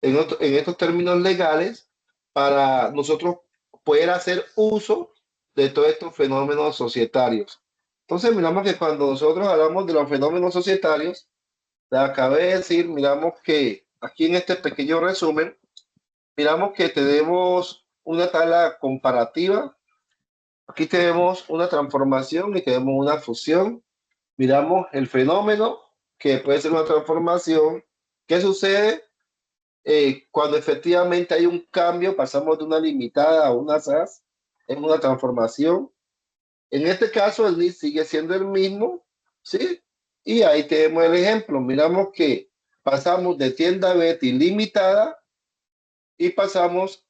en estos términos legales para nosotros poder hacer uso de todos estos fenómenos societarios. Entonces miramos que cuando nosotros hablamos de los fenómenos societarios, le acabé de decir, miramos que aquí en este pequeño resumen, miramos que tenemos una tabla comparativa. Aquí tenemos una transformación y tenemos una fusión. Miramos el fenómeno, que puede ser una transformación. ¿Qué sucede? Cuando efectivamente hay un cambio, pasamos de una limitada a una SAS, es una transformación. En este caso, el NIS sigue siendo el mismo, ¿sí? Y ahí tenemos el ejemplo. Miramos que pasamos de tienda Betty limitada y pasamos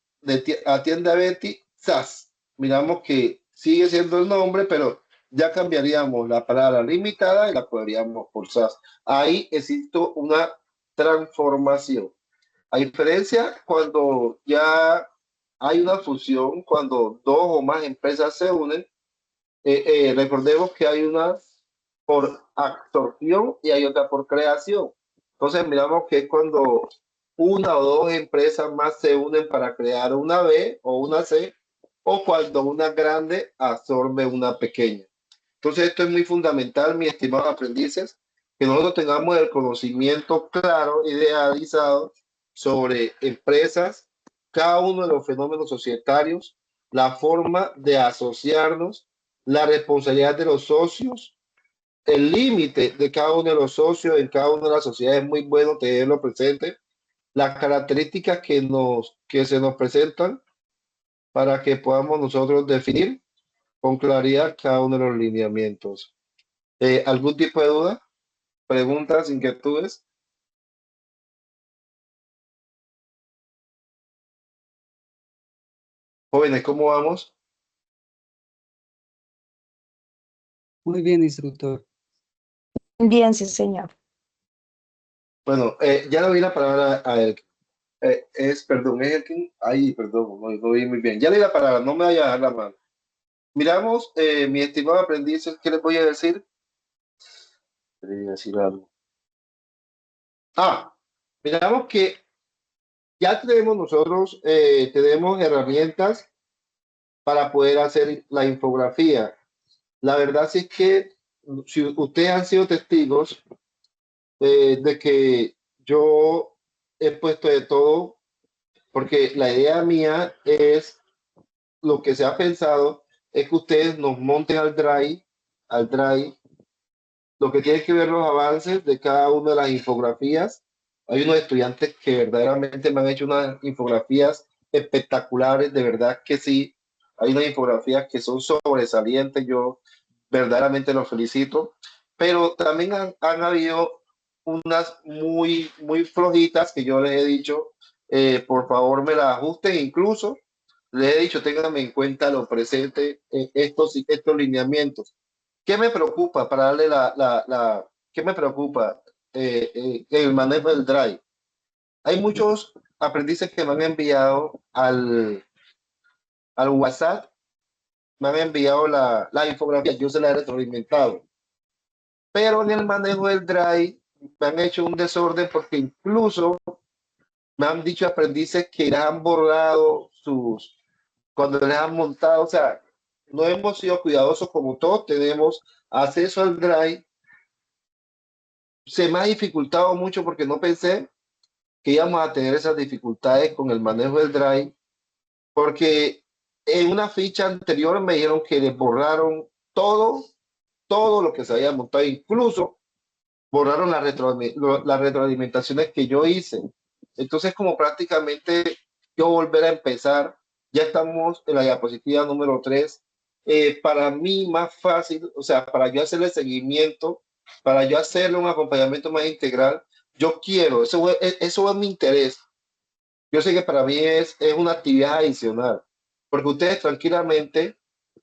a tienda Betty SAS. Miramos que sigue siendo el nombre, pero ya cambiaríamos la palabra limitada y la podríamos por SAS. Ahí existe una transformación. A diferencia cuando ya hay una fusión, cuando dos o más empresas se unen, recordemos que hay una por absorción y hay otra por creación. Entonces miramos que es cuando una o dos empresas más se unen para crear una B o una C, o cuando una grande absorbe una pequeña. Entonces esto es muy fundamental, mis estimados aprendices, que nosotros tengamos el conocimiento claro, idealizado sobre empresas, cada uno de los fenómenos societarios, la forma de asociarnos, la responsabilidad de los socios, el límite de cada uno de los socios en cada una de las sociedades. Es muy bueno tenerlo presente, las características que se nos presentan para que podamos nosotros definir con claridad cada uno de los lineamientos. ¿Algún tipo de duda, preguntas, inquietudes? Jóvenes, ¿cómo vamos? Muy bien, instructor. Bien, sí, señor. Bueno, ya le doy la palabra a él. Perdón, es el que, ay, perdón, no vi muy bien. Ya le di la palabra, no me vaya a dar la mano. Miramos, mi estimado aprendiz, ¿qué les voy a decir? Quería decir algo. Miramos que ya tenemos nosotros, tenemos herramientas para poder hacer la infografía. La verdad sí es que si ustedes han sido testigos de que yo he puesto de todo, porque la idea mía es, lo que se ha pensado, es que ustedes nos monten al Drive, lo que tiene que ver los avances de cada una de las infografías. Hay unos estudiantes que verdaderamente me han hecho unas infografías espectaculares, de verdad que sí. Hay unas infografías que son sobresalientes, yo verdaderamente los felicito, pero también han habido unas muy flojitas que yo les he dicho, por favor me las ajusten, incluso les he dicho, ténganme en cuenta lo presente, estos lineamientos. ¿Qué me preocupa para darle qué me preocupa? El manejo del Drive. Hay muchos aprendices que me han enviado al WhatsApp, me han enviado la infografía, yo se la he retroalimentado. Pero en el manejo del Drive me han hecho un desorden porque incluso me han dicho aprendices que les han borrado cuando les han montado, o sea, no hemos sido cuidadosos como todos tenemos acceso al Drive. Se me ha dificultado mucho porque no pensé que íbamos a tener esas dificultades con el manejo del Drive, porque en una ficha anterior me dijeron que les borraron todo lo que se había montado, incluso borraron las retroalimentaciones que yo hice. Entonces, como prácticamente yo volver a empezar, ya estamos en la diapositiva número 3. Para mí más fácil, o sea, para yo hacerle seguimiento, para yo hacerle un acompañamiento más integral, yo quiero, eso es mi interés. Yo sé que para mí es una actividad adicional, porque ustedes tranquilamente,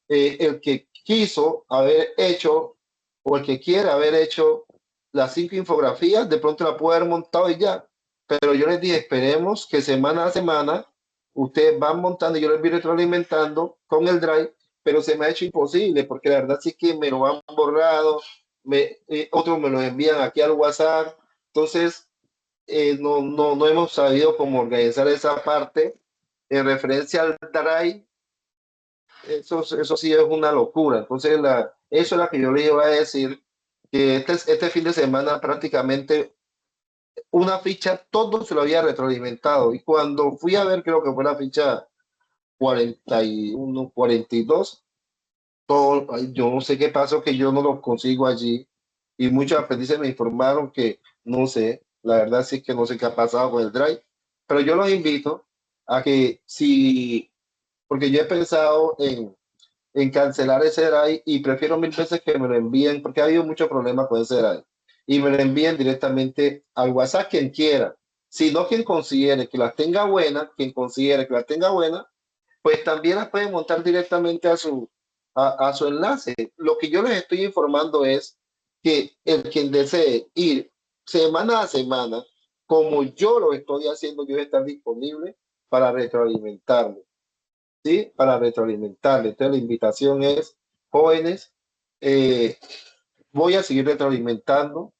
el que quiso haber hecho o el que quiera haber hecho las 5 infografías, de pronto la puede haber montado y ya. Pero yo les dije, esperemos que semana a semana ustedes van montando y yo les voy retroalimentando con el Drive, pero se me ha hecho imposible porque la verdad sí que me lo han borrado, otros me lo envían aquí al WhatsApp. Entonces, no hemos sabido cómo organizar esa parte en referencia al Drive. Eso sí es una locura. Entonces, eso es lo que yo les iba a decir, que este fin de semana prácticamente una ficha, todo se lo había retroalimentado. Y cuando fui a ver, creo que fue la ficha 41, 42, todo, ay, yo no sé qué pasó, que yo no lo consigo allí. Y muchos aprendices me informaron que no sé, la verdad sí que no sé qué ha pasado con el Drive. Pero yo los invito a que si, porque yo he pensado en cancelar ese drive y prefiero mil veces que me lo envíen porque ha habido mucho problema con ese drive y me lo envíen directamente al WhatsApp quien quiera, sino quien considere que las tenga buenas, quien considere que las tenga buenas, pues también las pueden montar directamente a su enlace. Lo que yo les estoy informando es que el quien desee ir semana a semana, como yo lo estoy haciendo, yo voy a estar disponible para retroalimentarme. ¿Sí? Para retroalimentarle. Entonces la invitación es, jóvenes, eh, voy a seguir retroalimentando,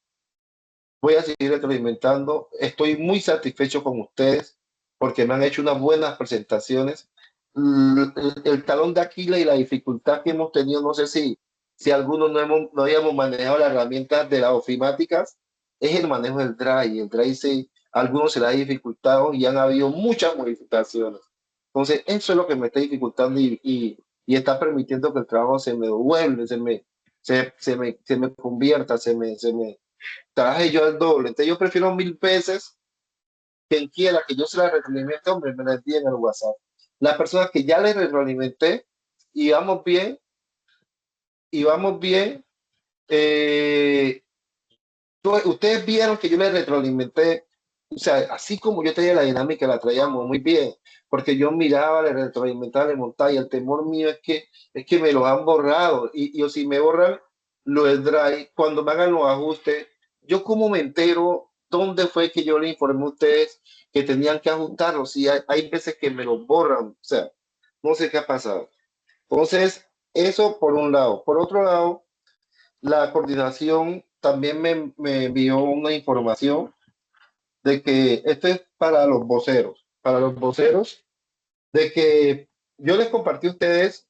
voy a seguir retroalimentando. Estoy muy satisfecho con ustedes porque me han hecho unas buenas presentaciones. El talón de Aquiles y la dificultad que hemos tenido, no sé si algunos no habíamos manejado las herramientas de las ofimáticas, es el manejo del Drive. El Drive a algunos se le ha dificultado y han habido muchas modificaciones. Entonces, eso es lo que me está dificultando y está permitiendo que el trabajo se me devuelve, se me convierta, se me traje yo el doble. Entonces, yo prefiero mil veces quien quiera que yo se la retroalimente, hombre, me la envíen en el WhatsApp. Las personas que ya les retroalimenté y y vamos bien, eh, ustedes vieron que yo les retroalimenté, o sea, así como yo traía la dinámica, la traíamos muy bien, porque yo miraba, le retroalimentaba, le montaba, y el temor mío es que me lo han borrado, y o si me borran lo del Drive, cuando me hagan los ajustes, yo como me entero dónde fue que yo le informé a ustedes que tenían que ajustarlo, si hay veces que me lo borran, o sea, no sé qué ha pasado. Entonces, eso por un lado. Por otro lado, la coordinación también me envió una información de que esto es para los voceros, de que yo les compartí a ustedes,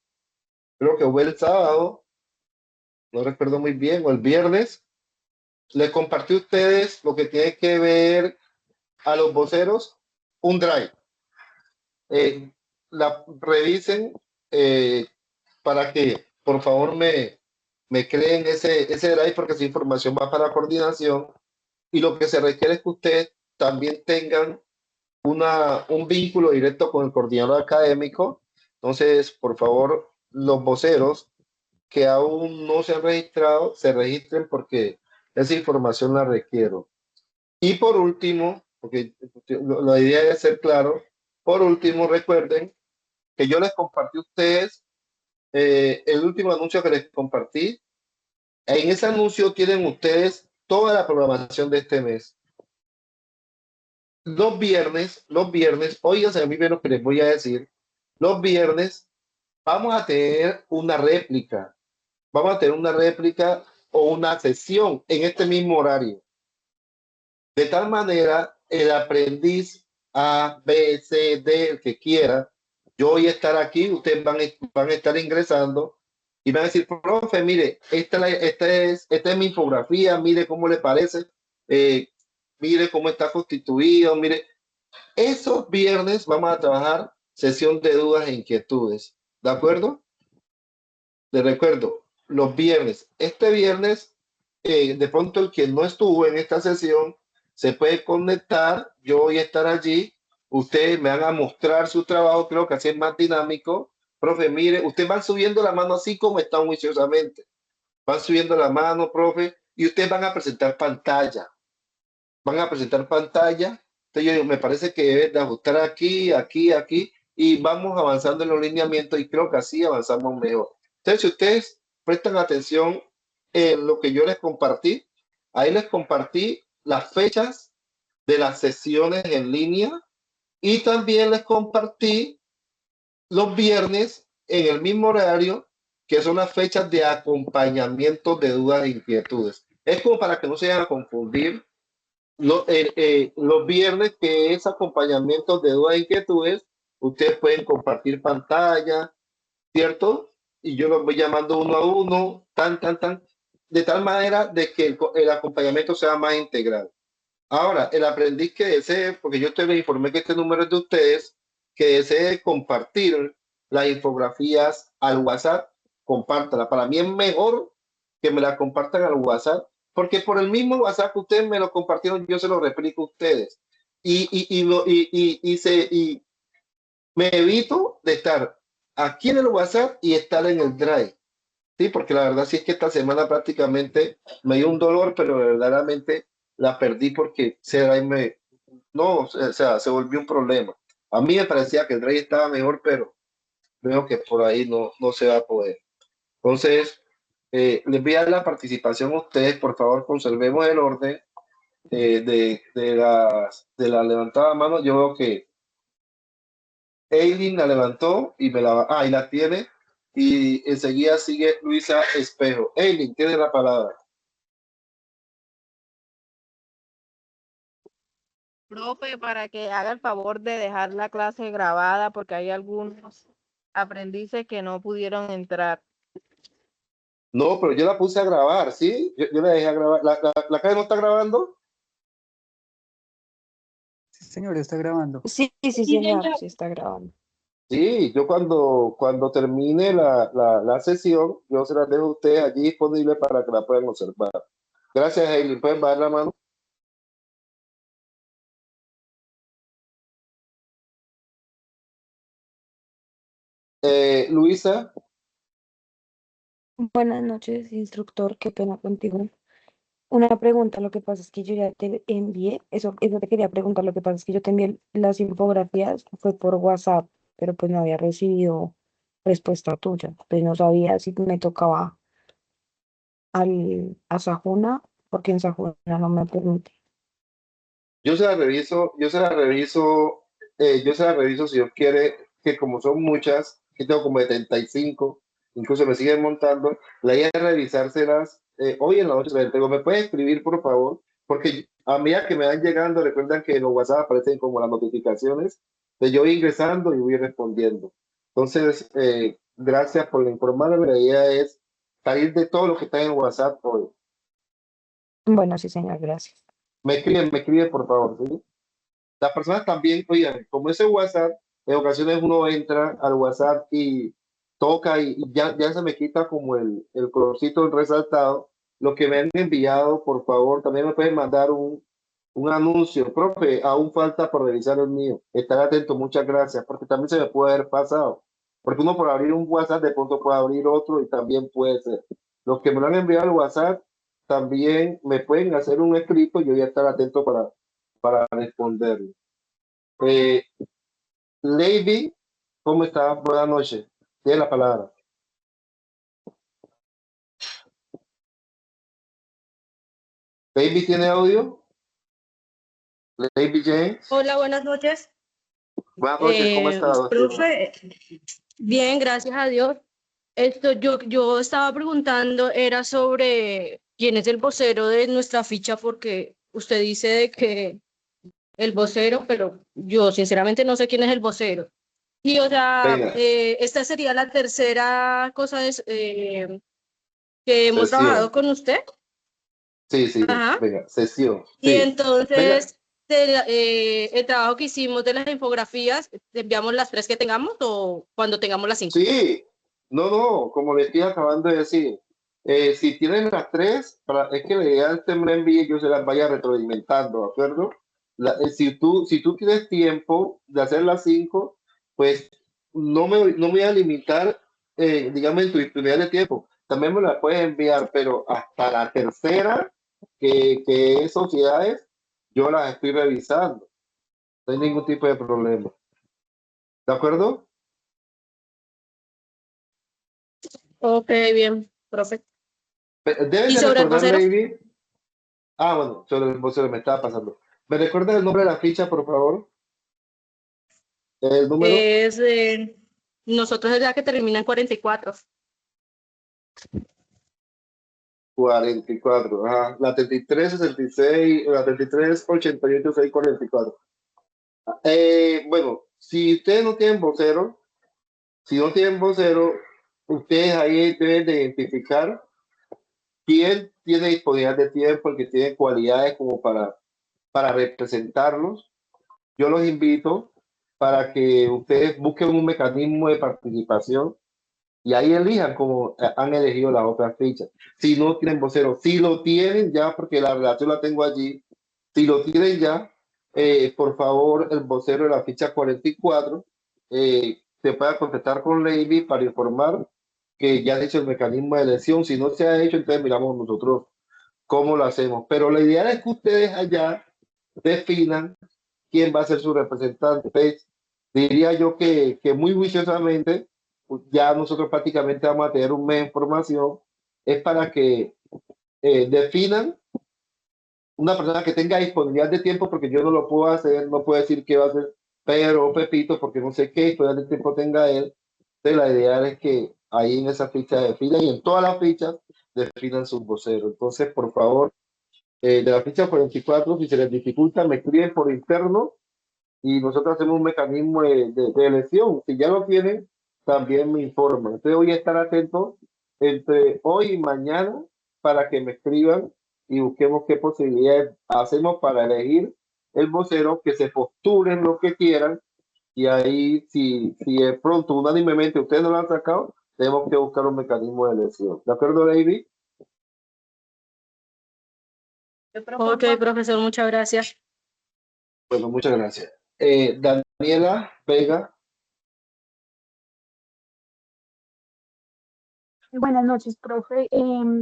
creo que fue el sábado, no recuerdo muy bien, o el viernes, les compartí a ustedes lo que tiene que ver a los voceros, un drive. Revisen eh, para que por favor me creen ese drive porque esa información va para coordinación y lo que se requiere es que ustedes también tengan un vínculo directo con el coordinador académico. Entonces, por favor, los voceros que aún no se han registrado, se registren porque esa información la requiero. Y por último, porque la idea es ser claro, por último, recuerden que yo les compartí a ustedes el último anuncio que les compartí. En ese anuncio tienen ustedes toda la programación de este mes. Los viernes, oigan, a mí bien lo que les voy a decir, los viernes vamos a tener una réplica, vamos a tener una réplica o una sesión en este mismo horario. De tal manera, el aprendiz A, B, C, D, el que quiera, yo voy a estar aquí, ustedes van a estar ingresando y van a decir, profe, mire, esta es mi infografía, mire cómo le parece, eh, mire cómo está constituido, mire. Esos viernes vamos a trabajar sesión de dudas e inquietudes, ¿de acuerdo? Les recuerdo, los viernes, este viernes, de pronto el que no estuvo en esta sesión se puede conectar, yo voy a estar allí, ustedes me van a mostrar su trabajo, creo que así es más dinámico. Profe, mire, ustedes van subiendo la mano así como están juiciosamente, van subiendo la mano, profe, y ustedes van a presentar pantalla, entonces yo digo, me parece que debe de ajustar aquí, aquí, aquí, y vamos avanzando en los lineamientos y creo que así avanzamos mejor. Entonces, si ustedes prestan atención en lo que yo les compartí, ahí les compartí las fechas de las sesiones en línea y también les compartí los viernes en el mismo horario, que son las fechas de acompañamiento de dudas e inquietudes. Es como para que no se vayan a confundir los viernes, que es acompañamiento de dudas e inquietudes, ustedes pueden compartir pantalla, ¿cierto? Y yo los voy llamando uno a uno, de tal manera de que el acompañamiento sea más integral. Ahora, el aprendiz que desee, porque yo te le informé que este número es de ustedes, que desee compartir las infografías al WhatsApp, compártala. Para mí es mejor que me la compartan al WhatsApp, porque por el mismo WhatsApp que ustedes me lo compartieron, yo se lo replico a ustedes. Y me evito de estar aquí en el WhatsApp y estar en el Drive. Sí, porque la verdad sí es que esta semana prácticamente me dio un dolor, pero verdaderamente la perdí porque ese Drive no, o sea, se volvió un problema. A mí me parecía que el Drive estaba mejor, pero veo que por ahí no se va a poder. Entonces, les voy a dar la participación a ustedes, por favor, conservemos el orden de la levantada mano. Yo veo que Eileen la levantó y y la tiene. Y enseguida sigue Luisa Espejo. Eileen, tiene la palabra. Profe, para que haga el favor de dejar la clase grabada porque hay algunos aprendices que no pudieron entrar. No, pero yo la puse a grabar, ¿sí? Yo la dejé a grabar. ¿La calle no está grabando? Sí, señor, está grabando. Sí, sí, señor, sí está grabando. Sí, yo cuando termine la sesión, yo se las dejo a ustedes allí disponible para que la puedan observar. Gracias, Eileen. ¿Pueden bajar la mano? Luisa, Buenas noches, instructor, qué pena contigo. Una pregunta, lo que pasa es que yo ya te envié, eso te quería preguntar, lo que pasa es que yo te envié las infografías, fue por WhatsApp, pero pues no había recibido respuesta tuya, pues no sabía si me tocaba a Sajuna, porque en Sajuna no me permite. yo se la reviso, yo se la reviso si Dios quiere, que como son muchas, que tengo como 75, incluso me siguen montando, la idea es revisárselas hoy en la noche. Se la entrego. ¿Me puede escribir, por favor? Porque a medida que me van llegando, recuerdan que en los WhatsApp aparecen como las notificaciones, de yo voy ingresando y voy respondiendo. Entonces, gracias por informarme. La idea es salir de todo lo que está en WhatsApp hoy. Bueno, sí, señor, gracias. Me escriben, por favor, ¿sí? Las personas también, oigan, como ese WhatsApp, en ocasiones uno entra al WhatsApp y toca y ya se me quita como el colorcito resaltado. Lo que me han enviado, por favor, también me pueden mandar un anuncio. Profe, aún falta por revisar el mío. Estar atento, muchas gracias, porque también se me puede haber pasado. Porque uno por abrir un WhatsApp de pronto puede abrir otro y también puede ser. Los que me lo han enviado al WhatsApp también me pueden hacer un escrito y yo voy a estar atento para responderlo. Eh, Lady, ¿cómo está? Buenas noches. Tiene la palabra. Lady, ¿tiene audio? Lady James. Hola, buenas noches. Buenas noches, ¿cómo está? Profe, bien, gracias a Dios. Yo estaba preguntando, era sobre quién es el vocero de nuestra ficha, porque usted dice de que el vocero, pero yo sinceramente no sé quién es el vocero. Y o sea, Venga, esta sería la tercera cosa que hemos trabajado sesión. con usted. Sí, Ajá. venga, sesión. Y Sí, venga. entonces, el trabajo que hicimos de las infografías, ¿te enviamos las 3 que tengamos o cuando tengamos las 5? Sí, no, como le estoy acabando de decir, si tienen las tres, es que la idea de este me envíe, yo se las vaya retroalimentando, ¿de acuerdo? Si tú tienes tiempo de hacer las cinco, pues no me voy a limitar, digamos, en tu disponibilidad de tiempo. También me la puedes enviar, pero hasta la tercera, que es sociedades, yo las estoy revisando. No hay ningún tipo de problema. ¿De acuerdo? Ok, bien, profe. Debes ¿Y de sobre el recordar, vocero? Lady. Ah, bueno, se me estaba pasando. ¿Me recuerdas el nombre de la ficha, por favor? El número Es nosotros es la que termina en 44. 44. Ajá. La 33, 66, la 33, 88, 6, 44. Bueno, si ustedes no tienen vocero, si no tienen vocero, ustedes ahí deben de identificar quién tiene disponibilidad de tiempo, el que tiene cualidades como para representarlos. Yo los invito para que ustedes busquen un mecanismo de participación y ahí elijan como han elegido las otras fichas. Si no tienen vocero, si lo tienen ya, porque la relación la tengo allí, si lo tienen ya, por favor, el vocero de la ficha 44 se pueda contactar con Lady para informar que ya se hecho el mecanismo de elección. Si no se ha hecho, entonces miramos nosotros cómo lo hacemos. Pero la idea es que ustedes allá definan quién va a ser su representante. Entonces, diría yo que muy juiciosamente, pues, ya nosotros prácticamente vamos a tener un mes de información, es para que definan una persona que tenga disponibilidad de tiempo, porque yo no lo puedo hacer, no puedo decir qué va a hacer Pedro o Pepito, porque no sé qué disponibilidad de tiempo tenga él. Entonces, la idea es que ahí en esa ficha definan y en todas las fichas definan sus voceros. Entonces, por favor, de la ficha 44, si se les dificulta, me escriben por interno y nosotros hacemos un mecanismo de elección. Si ya lo tienen, también me informan. Entonces voy a estar atento entre hoy y mañana para que me escriban y busquemos qué posibilidades hacemos para elegir el vocero, que se postulen lo que quieran y ahí si de pronto unánimemente ustedes no lo han sacado, tenemos que buscar un mecanismo de elección. ¿De acuerdo, David? Ok, profesor, muchas gracias. Bueno, muchas gracias. Daniela Vega. Buenas noches, profe.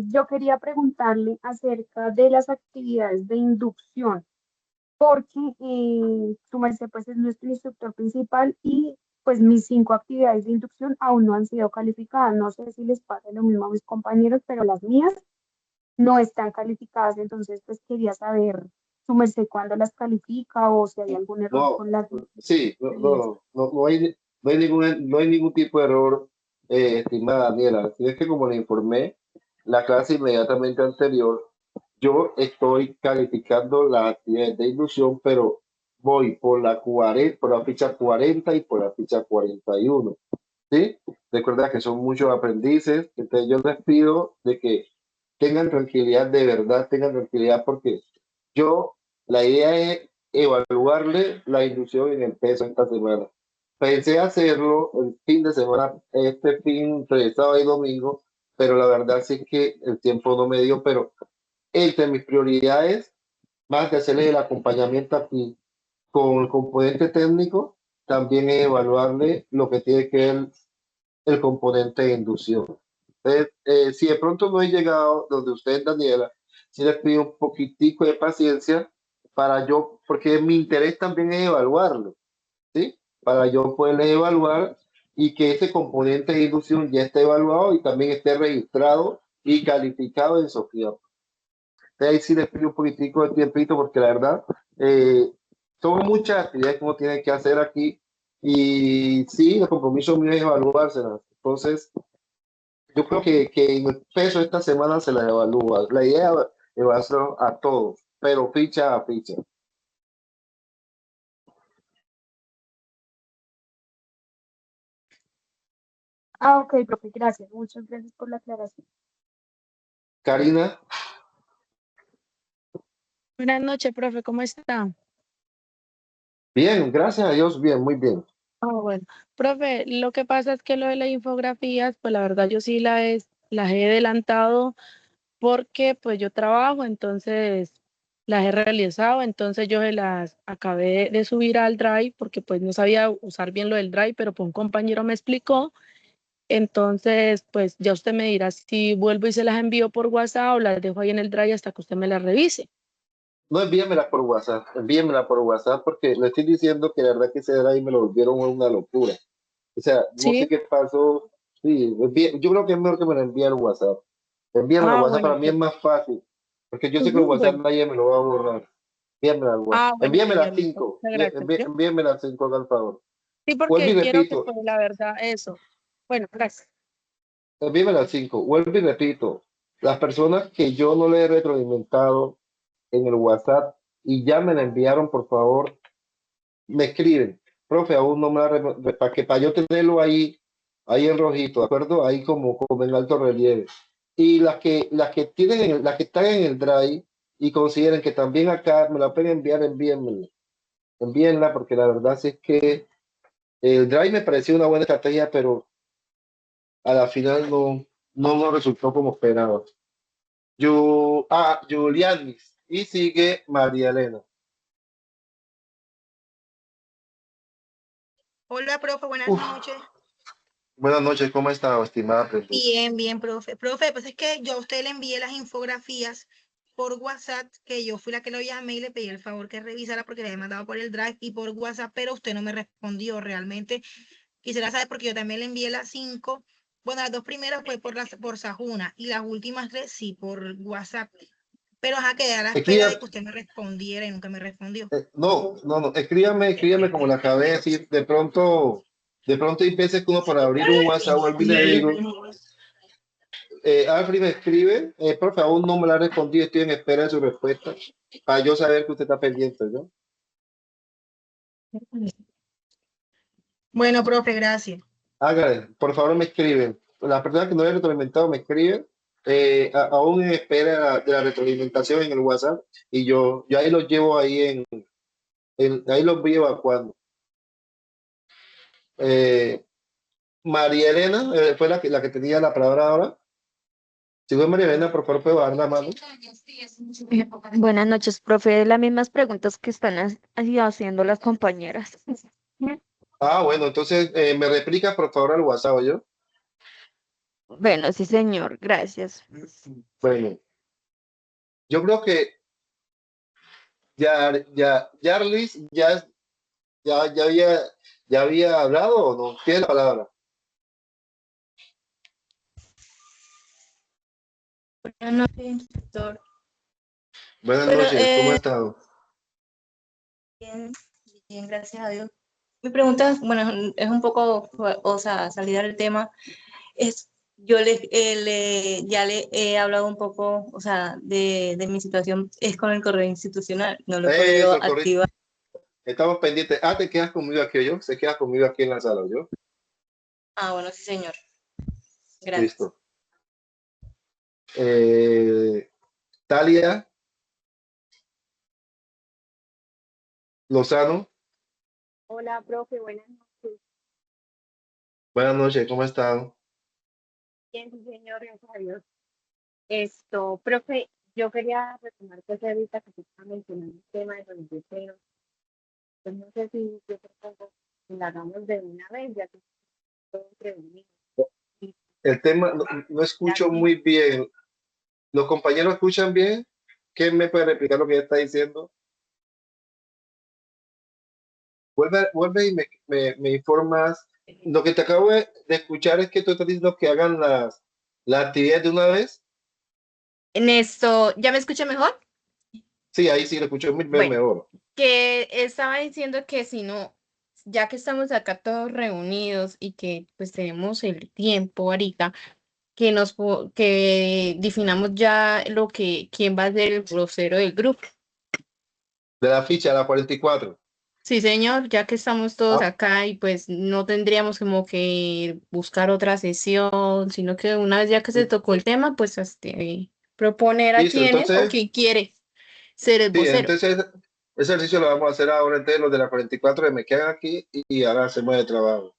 Yo quería preguntarle acerca de las actividades de inducción, porque su merced pues es nuestro instructor principal y pues mis 5 actividades de inducción aún no han sido calificadas. No sé si les pasa lo mismo a mis compañeros, pero las mías no están calificadas. Entonces pues quería saber su merced cuándo las califica o si hay algún error No, con las... sí, no hay ningún tipo de error, estimada Daniela. Así es que como le informé, la clase inmediatamente anterior, yo estoy calificando la actividad de inducción, pero voy por la 40, por la ficha 40 y por la ficha 41. ¿Sí? Recuerda que son muchos aprendices, entonces yo les pido de que tengan tranquilidad, de verdad tengan tranquilidad, porque yo, la idea es evaluarle la inducción en el peso esta semana. Pensé hacerlo el fin de semana, este fin, entre sábado y domingo, pero la verdad sí es que el tiempo no me dio, pero entre mis prioridades, más de hacerle el acompañamiento aquí con el componente técnico, también es evaluarle lo que tiene que ver el componente de inducción. Entonces, si de pronto no he llegado donde usted, Daniela, sí les pido un poquitico de paciencia para yo, porque mi interés también es evaluarlo, ¿sí? Para yo poderles evaluar y que ese componente de inducción ya esté evaluado y también esté registrado y calificado en Sofía. Entonces, ahí sí les pido un poquitico de tiempito porque la verdad, son muchas actividades que uno tiene que hacer aquí y sí, el compromiso mío es evaluárselas. Entonces, yo creo que en el peso esta semana se la evalúa. La idea es evaluarlo a todos, pero ficha a ficha. Ah, ok, profe, gracias. Muchas gracias por la aclaración. Karina, Buenas noches, profe, ¿cómo está? bien, gracias a Dios, bien, muy bien. Ah, bueno, profe, lo que pasa es que lo de las infografías, pues la verdad yo sí las he adelantado porque pues yo trabajo, entonces las he realizado, entonces yo se las acabé de subir al Drive porque pues no sabía usar bien lo del Drive, pero pues un compañero me explicó, entonces pues ya usted me dirá si vuelvo y se las envío por WhatsApp o las dejo ahí en el Drive hasta que usted me las revise. No, envíenmela por WhatsApp porque le estoy diciendo que la verdad que ese drive me lo volvieron una locura. O sea, no sé ¿Sí? qué pasó. Sí, yo creo que es mejor que me lo envíen al WhatsApp. Envíenmelo al Ah, WhatsApp, bueno, para mí es más fácil, porque yo sé que el ujú, WhatsApp bueno, nadie me lo va a borrar. Envíenmela al WhatsApp. bueno, Envíenmela a señor, muchas 5. gracias. ¿Yo? Envíenmela a 5, al favor. Sí, Vuelvo y porque quiero que, repito, pues, la verdad, eso. Bueno, gracias. envíenmela a 5. Vuelvo y repito, las personas que yo no le he retroalimentado en el WhatsApp y ya me la enviaron, por favor, me escriben, profe, aún no me la para yo tenerlo ahí en rojito, ¿de acuerdo? Ahí como en alto relieve. Y las que están en el Drive y consideren que también acá me la pueden enviar, envíenla, porque la verdad sí es que el Drive me pareció una buena estrategia, pero a la final no resultó como esperaba. Julianis, y sigue María Elena. Hola, profe, buenas Uf, noches. buenas noches, ¿cómo está, estimada aprendiz? Bien, bien, profe. Profe, pues es que yo a usted le envié las infografías por WhatsApp, que yo fui la que lo llamé y le pedí el favor que revisara porque le había mandado por el Drive y por WhatsApp, pero usted no me respondió. Realmente quisiera saber porque yo también le envié las 5. Bueno, las 2 primeras fue por Sajuna y las últimas 3 sí por WhatsApp. Pero quedé a la espera de que usted me respondiera y nunca me respondió. No, escríbame como le acabé de decir. De pronto hay veces que uno para abrir un WhatsApp o algo y le digo, Alfred me escribe, profe, aún no me la ha respondido, estoy en espera de su respuesta, para yo saber que usted está pendiente, ¿no? Bueno, profe, gracias. Hágale, por favor me escriben. Las personas que no he retroalimentado me escriben, aún en espera de la retroalimentación en el WhatsApp, y yo ahí los llevo ahí los voy evacuando. María Elena fue la que tenía la palabra ahora. Si fue María Elena, por favor, puede bajar la mano. Buenas noches, profe. Las mismas preguntas que están haciendo las compañeras. Bueno, entonces me replica por favor al WhatsApp, ¿yo? Bueno, sí, señor. Gracias. Bueno, yo creo que Jarlis ya había hablado o no. Tiene la palabra. Buenas noches, instructor. Buenas Bueno, noches, ¿cómo ha estado? bien, bien, gracias a Dios. Mi pregunta, bueno, es un poco, o sea, salida del tema. Yo ya le he hablado un poco, o sea, de mi situación es con el correo institucional. No lo he podido Eso, correcto. activar. Estamos pendientes. Te quedas conmigo aquí, ¿yo? Se queda conmigo aquí en la sala, ¿yo? Bueno, sí, señor. Gracias. Listo. Talia Lozano. Hola, profe, buenas noches. Buenas noches, ¿cómo ha estado? Bien, sí, señor, gracias a Dios. Profe, yo quería retomar que ahorita que se está mencionando el tema de los deseos. Pues no sé si yo propongo que la hagamos de una vez, ya que todo prevenido. El tema no escucho muy bien. ¿Los compañeros escuchan bien? ¿Quién me puede replicar lo que ella está diciendo? Vuelve y me informas. Lo que te acabo de escuchar es que tú estás diciendo que hagan las actividades de una vez. En esto, ¿ya me escucha mejor? Sí, ahí sí lo escucho muy Bueno, mejor. que estaba diciendo que si no, ya que estamos acá todos reunidos y que pues tenemos el tiempo ahorita, que definamos ya quién va a ser el vocero del grupo. De la ficha, la 44. Sí, señor, ya que estamos todos Ah, acá y pues no tendríamos como que buscar otra sesión, sino que una vez ya que se tocó el tema, pues proponer a listo, quién es o entonces, quién quiere ser el sí, vocero. entonces ese ejercicio lo vamos a hacer ahora. Entonces los de la 44 que me quedan aquí y ahora hacemos el trabajo.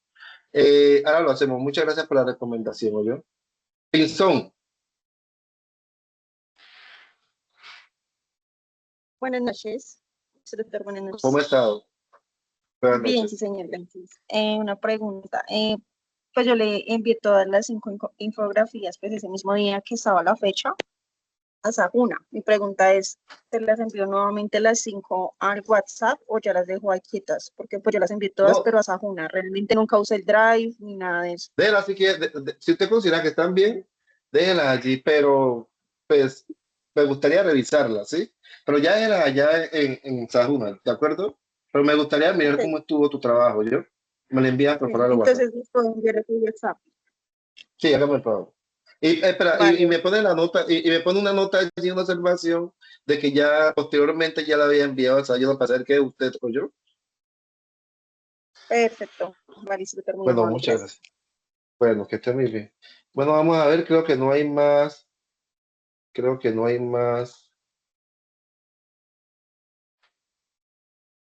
Ahora lo hacemos. Muchas gracias por la recomendación, ¿oyó? Pinzón, Buenas noches, doctor, buenas ¿cómo ha noches. estado? Buenas Bien, sí, noches. señor, gracias. Una pregunta. Pues yo le envié todas las 5 infografías, pues ese mismo día que estaba la fecha, a Sajuna. Mi pregunta es, ¿te las envió nuevamente las 5 al WhatsApp o ya las dejo ahí quietas? Porque pues yo las envié todas, No, pero a Sajuna. Realmente nunca usé el Drive ni nada de eso. déjela si quiere, si usted considera que están bien, déjela allí, pero pues me gustaría revisarla, ¿sí? Pero ya era allá en Sajuna, ¿de acuerdo? Pero me gustaría mirar Ok, cómo estuvo tu trabajo, ¿yo? Me lo envías por ok. favor al WhatsApp. Entonces, les puedo enviar el WhatsApp. Sí, hágame el favor. Y, espera, y Vale. me pone la nota, y me pone una nota allí, una observación de que ya posteriormente ya la había enviado al Sayado para saber que usted o yo. Perfecto. Vale, sí, doctor, muy Bueno, amable. muchas Gracias. gracias. Bueno, que esté muy bien. Bueno, vamos a ver, creo que no hay más.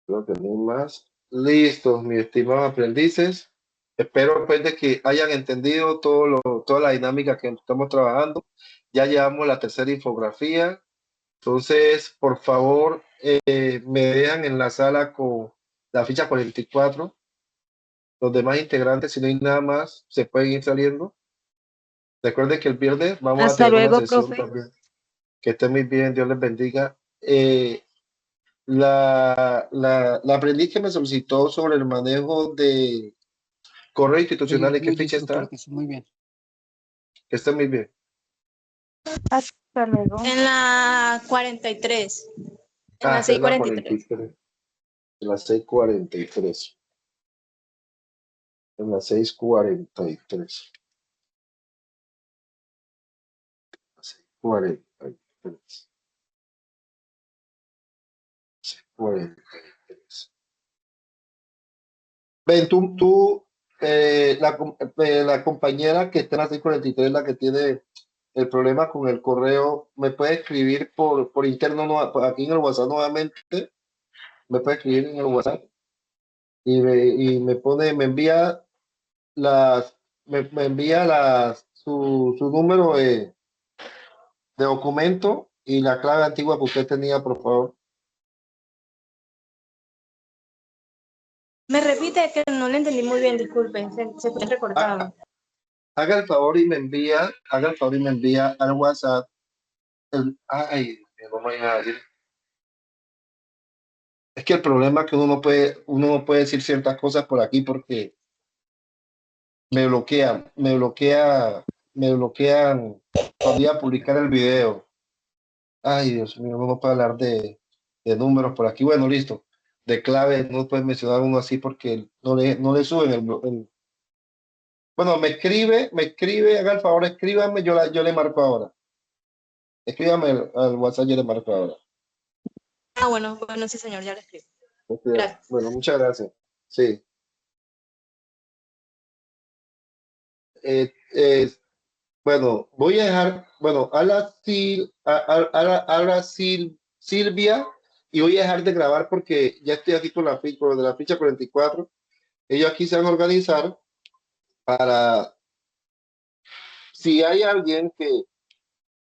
Creo que no hay más. Listo, mis estimados aprendices. Espero pues de que hayan entendido toda la dinámica que estamos trabajando. Ya llevamos la tercera infografía. Entonces, por favor, me dejan en la sala con la ficha 44. Los demás integrantes, si no hay nada más, se pueden ir saliendo. Recuerden que el viernes vamos a Hasta tener una luego, sesión profe. también. Que estén muy bien, Dios les bendiga. La aprendiz que me solicitó sobre el manejo de correo institucional, ¿en qué Muy bien, fecha instructor, está? que esté muy bien. Que esté muy bien. Hasta luego. En la 43. En la Esa es la 643. 43. En la 6:43. En la 6:43. 6:43. 6:43. Ven, la compañera que está en la 6:43, la que tiene el problema con el correo, me puede escribir por interno, aquí en el WhatsApp nuevamente, me puede escribir en el WhatsApp me envía me envía su número de documento y la clave antigua que usted tenía, por favor. Me repite que no le entendí muy bien, disculpe, se fue recortado. Haga el favor y me envía al WhatsApp ay, no me vaya a decir. Es que el problema es que uno no puede decir ciertas cosas por aquí porque me bloquean cuando iba a publicar el video. Ay, Dios mío, uno no puede hablar de números por aquí. Bueno, listo. De clave, no puede mencionar uno así porque no le suben Bueno, me escribe, haga el favor, escríbame, yo le marco ahora. Escríbame al WhatsApp, yo le marco ahora. Bueno, sí, señor, ya le escribo. Gracias. Bueno, muchas gracias. Sí. Eh, eh, bueno, voy a dejar, bueno, Silvia, y voy a dejar de grabar porque ya estoy aquí con de la ficha 44. Ellos aquí se van a organizar para, si hay alguien que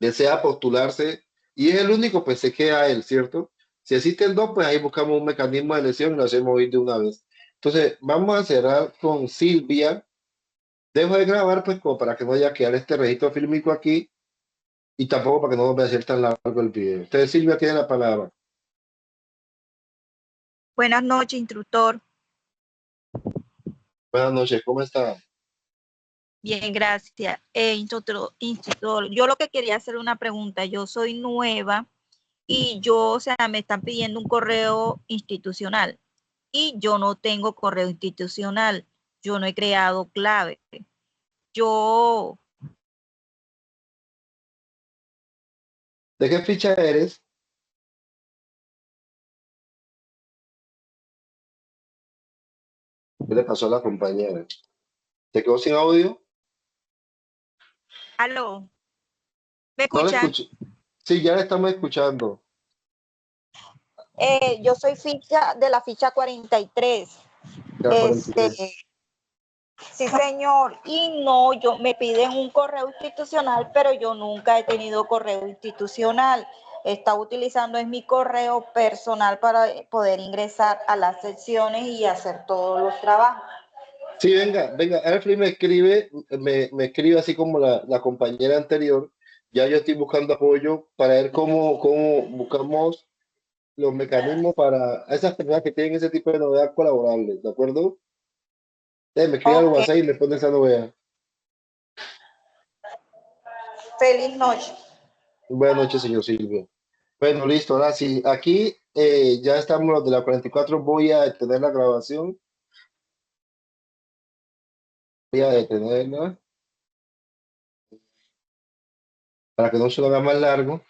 desea postularse y es el único, pues se queda él, ¿cierto? Si existen dos, pues ahí buscamos un mecanismo de elección y lo hacemos ir de una vez. Entonces, vamos a cerrar con Silvia. Dejo de grabar, pues, como para que no haya que quedar este registro fílmico aquí y tampoco para que no vaya a ser tan largo el video. Entonces, Silvia tiene la palabra. Buenas noches, instructor. Buenas noches, ¿cómo está? Bien, gracias. Instructor, yo lo que quería hacer una pregunta. Yo soy nueva y o sea, me están pidiendo un correo institucional y yo no tengo correo institucional. Yo no he creado clave. Yo, ¿De qué ficha eres? ¿Qué le pasó a la compañera? ¿Te quedó sin audio? aló, ¿me No le escuchan? escuché. Sí, ya le estamos escuchando. Yo soy ficha de la ficha 43. Ya, 43. Sí, señor. Y no, me piden un correo institucional, pero yo nunca he tenido correo institucional. Está utilizando es mi correo personal para poder ingresar a las secciones y hacer todos los trabajos. Sí, venga, Alfred me escribe así como la compañera anterior. Ya yo estoy buscando apoyo para ver cómo buscamos los mecanismos para esas personas que tienen ese tipo de novedad colaborarles, ¿de acuerdo? Me escribe al Ok, WhatsApp y me pone esa novedad. feliz noche. Buenas noches, señor Silvio. Bueno, listo, ahora sí. Aquí ya estamos los de la 44. Voy a detener la grabación. Voy a detenerla para que no se lo haga más largo.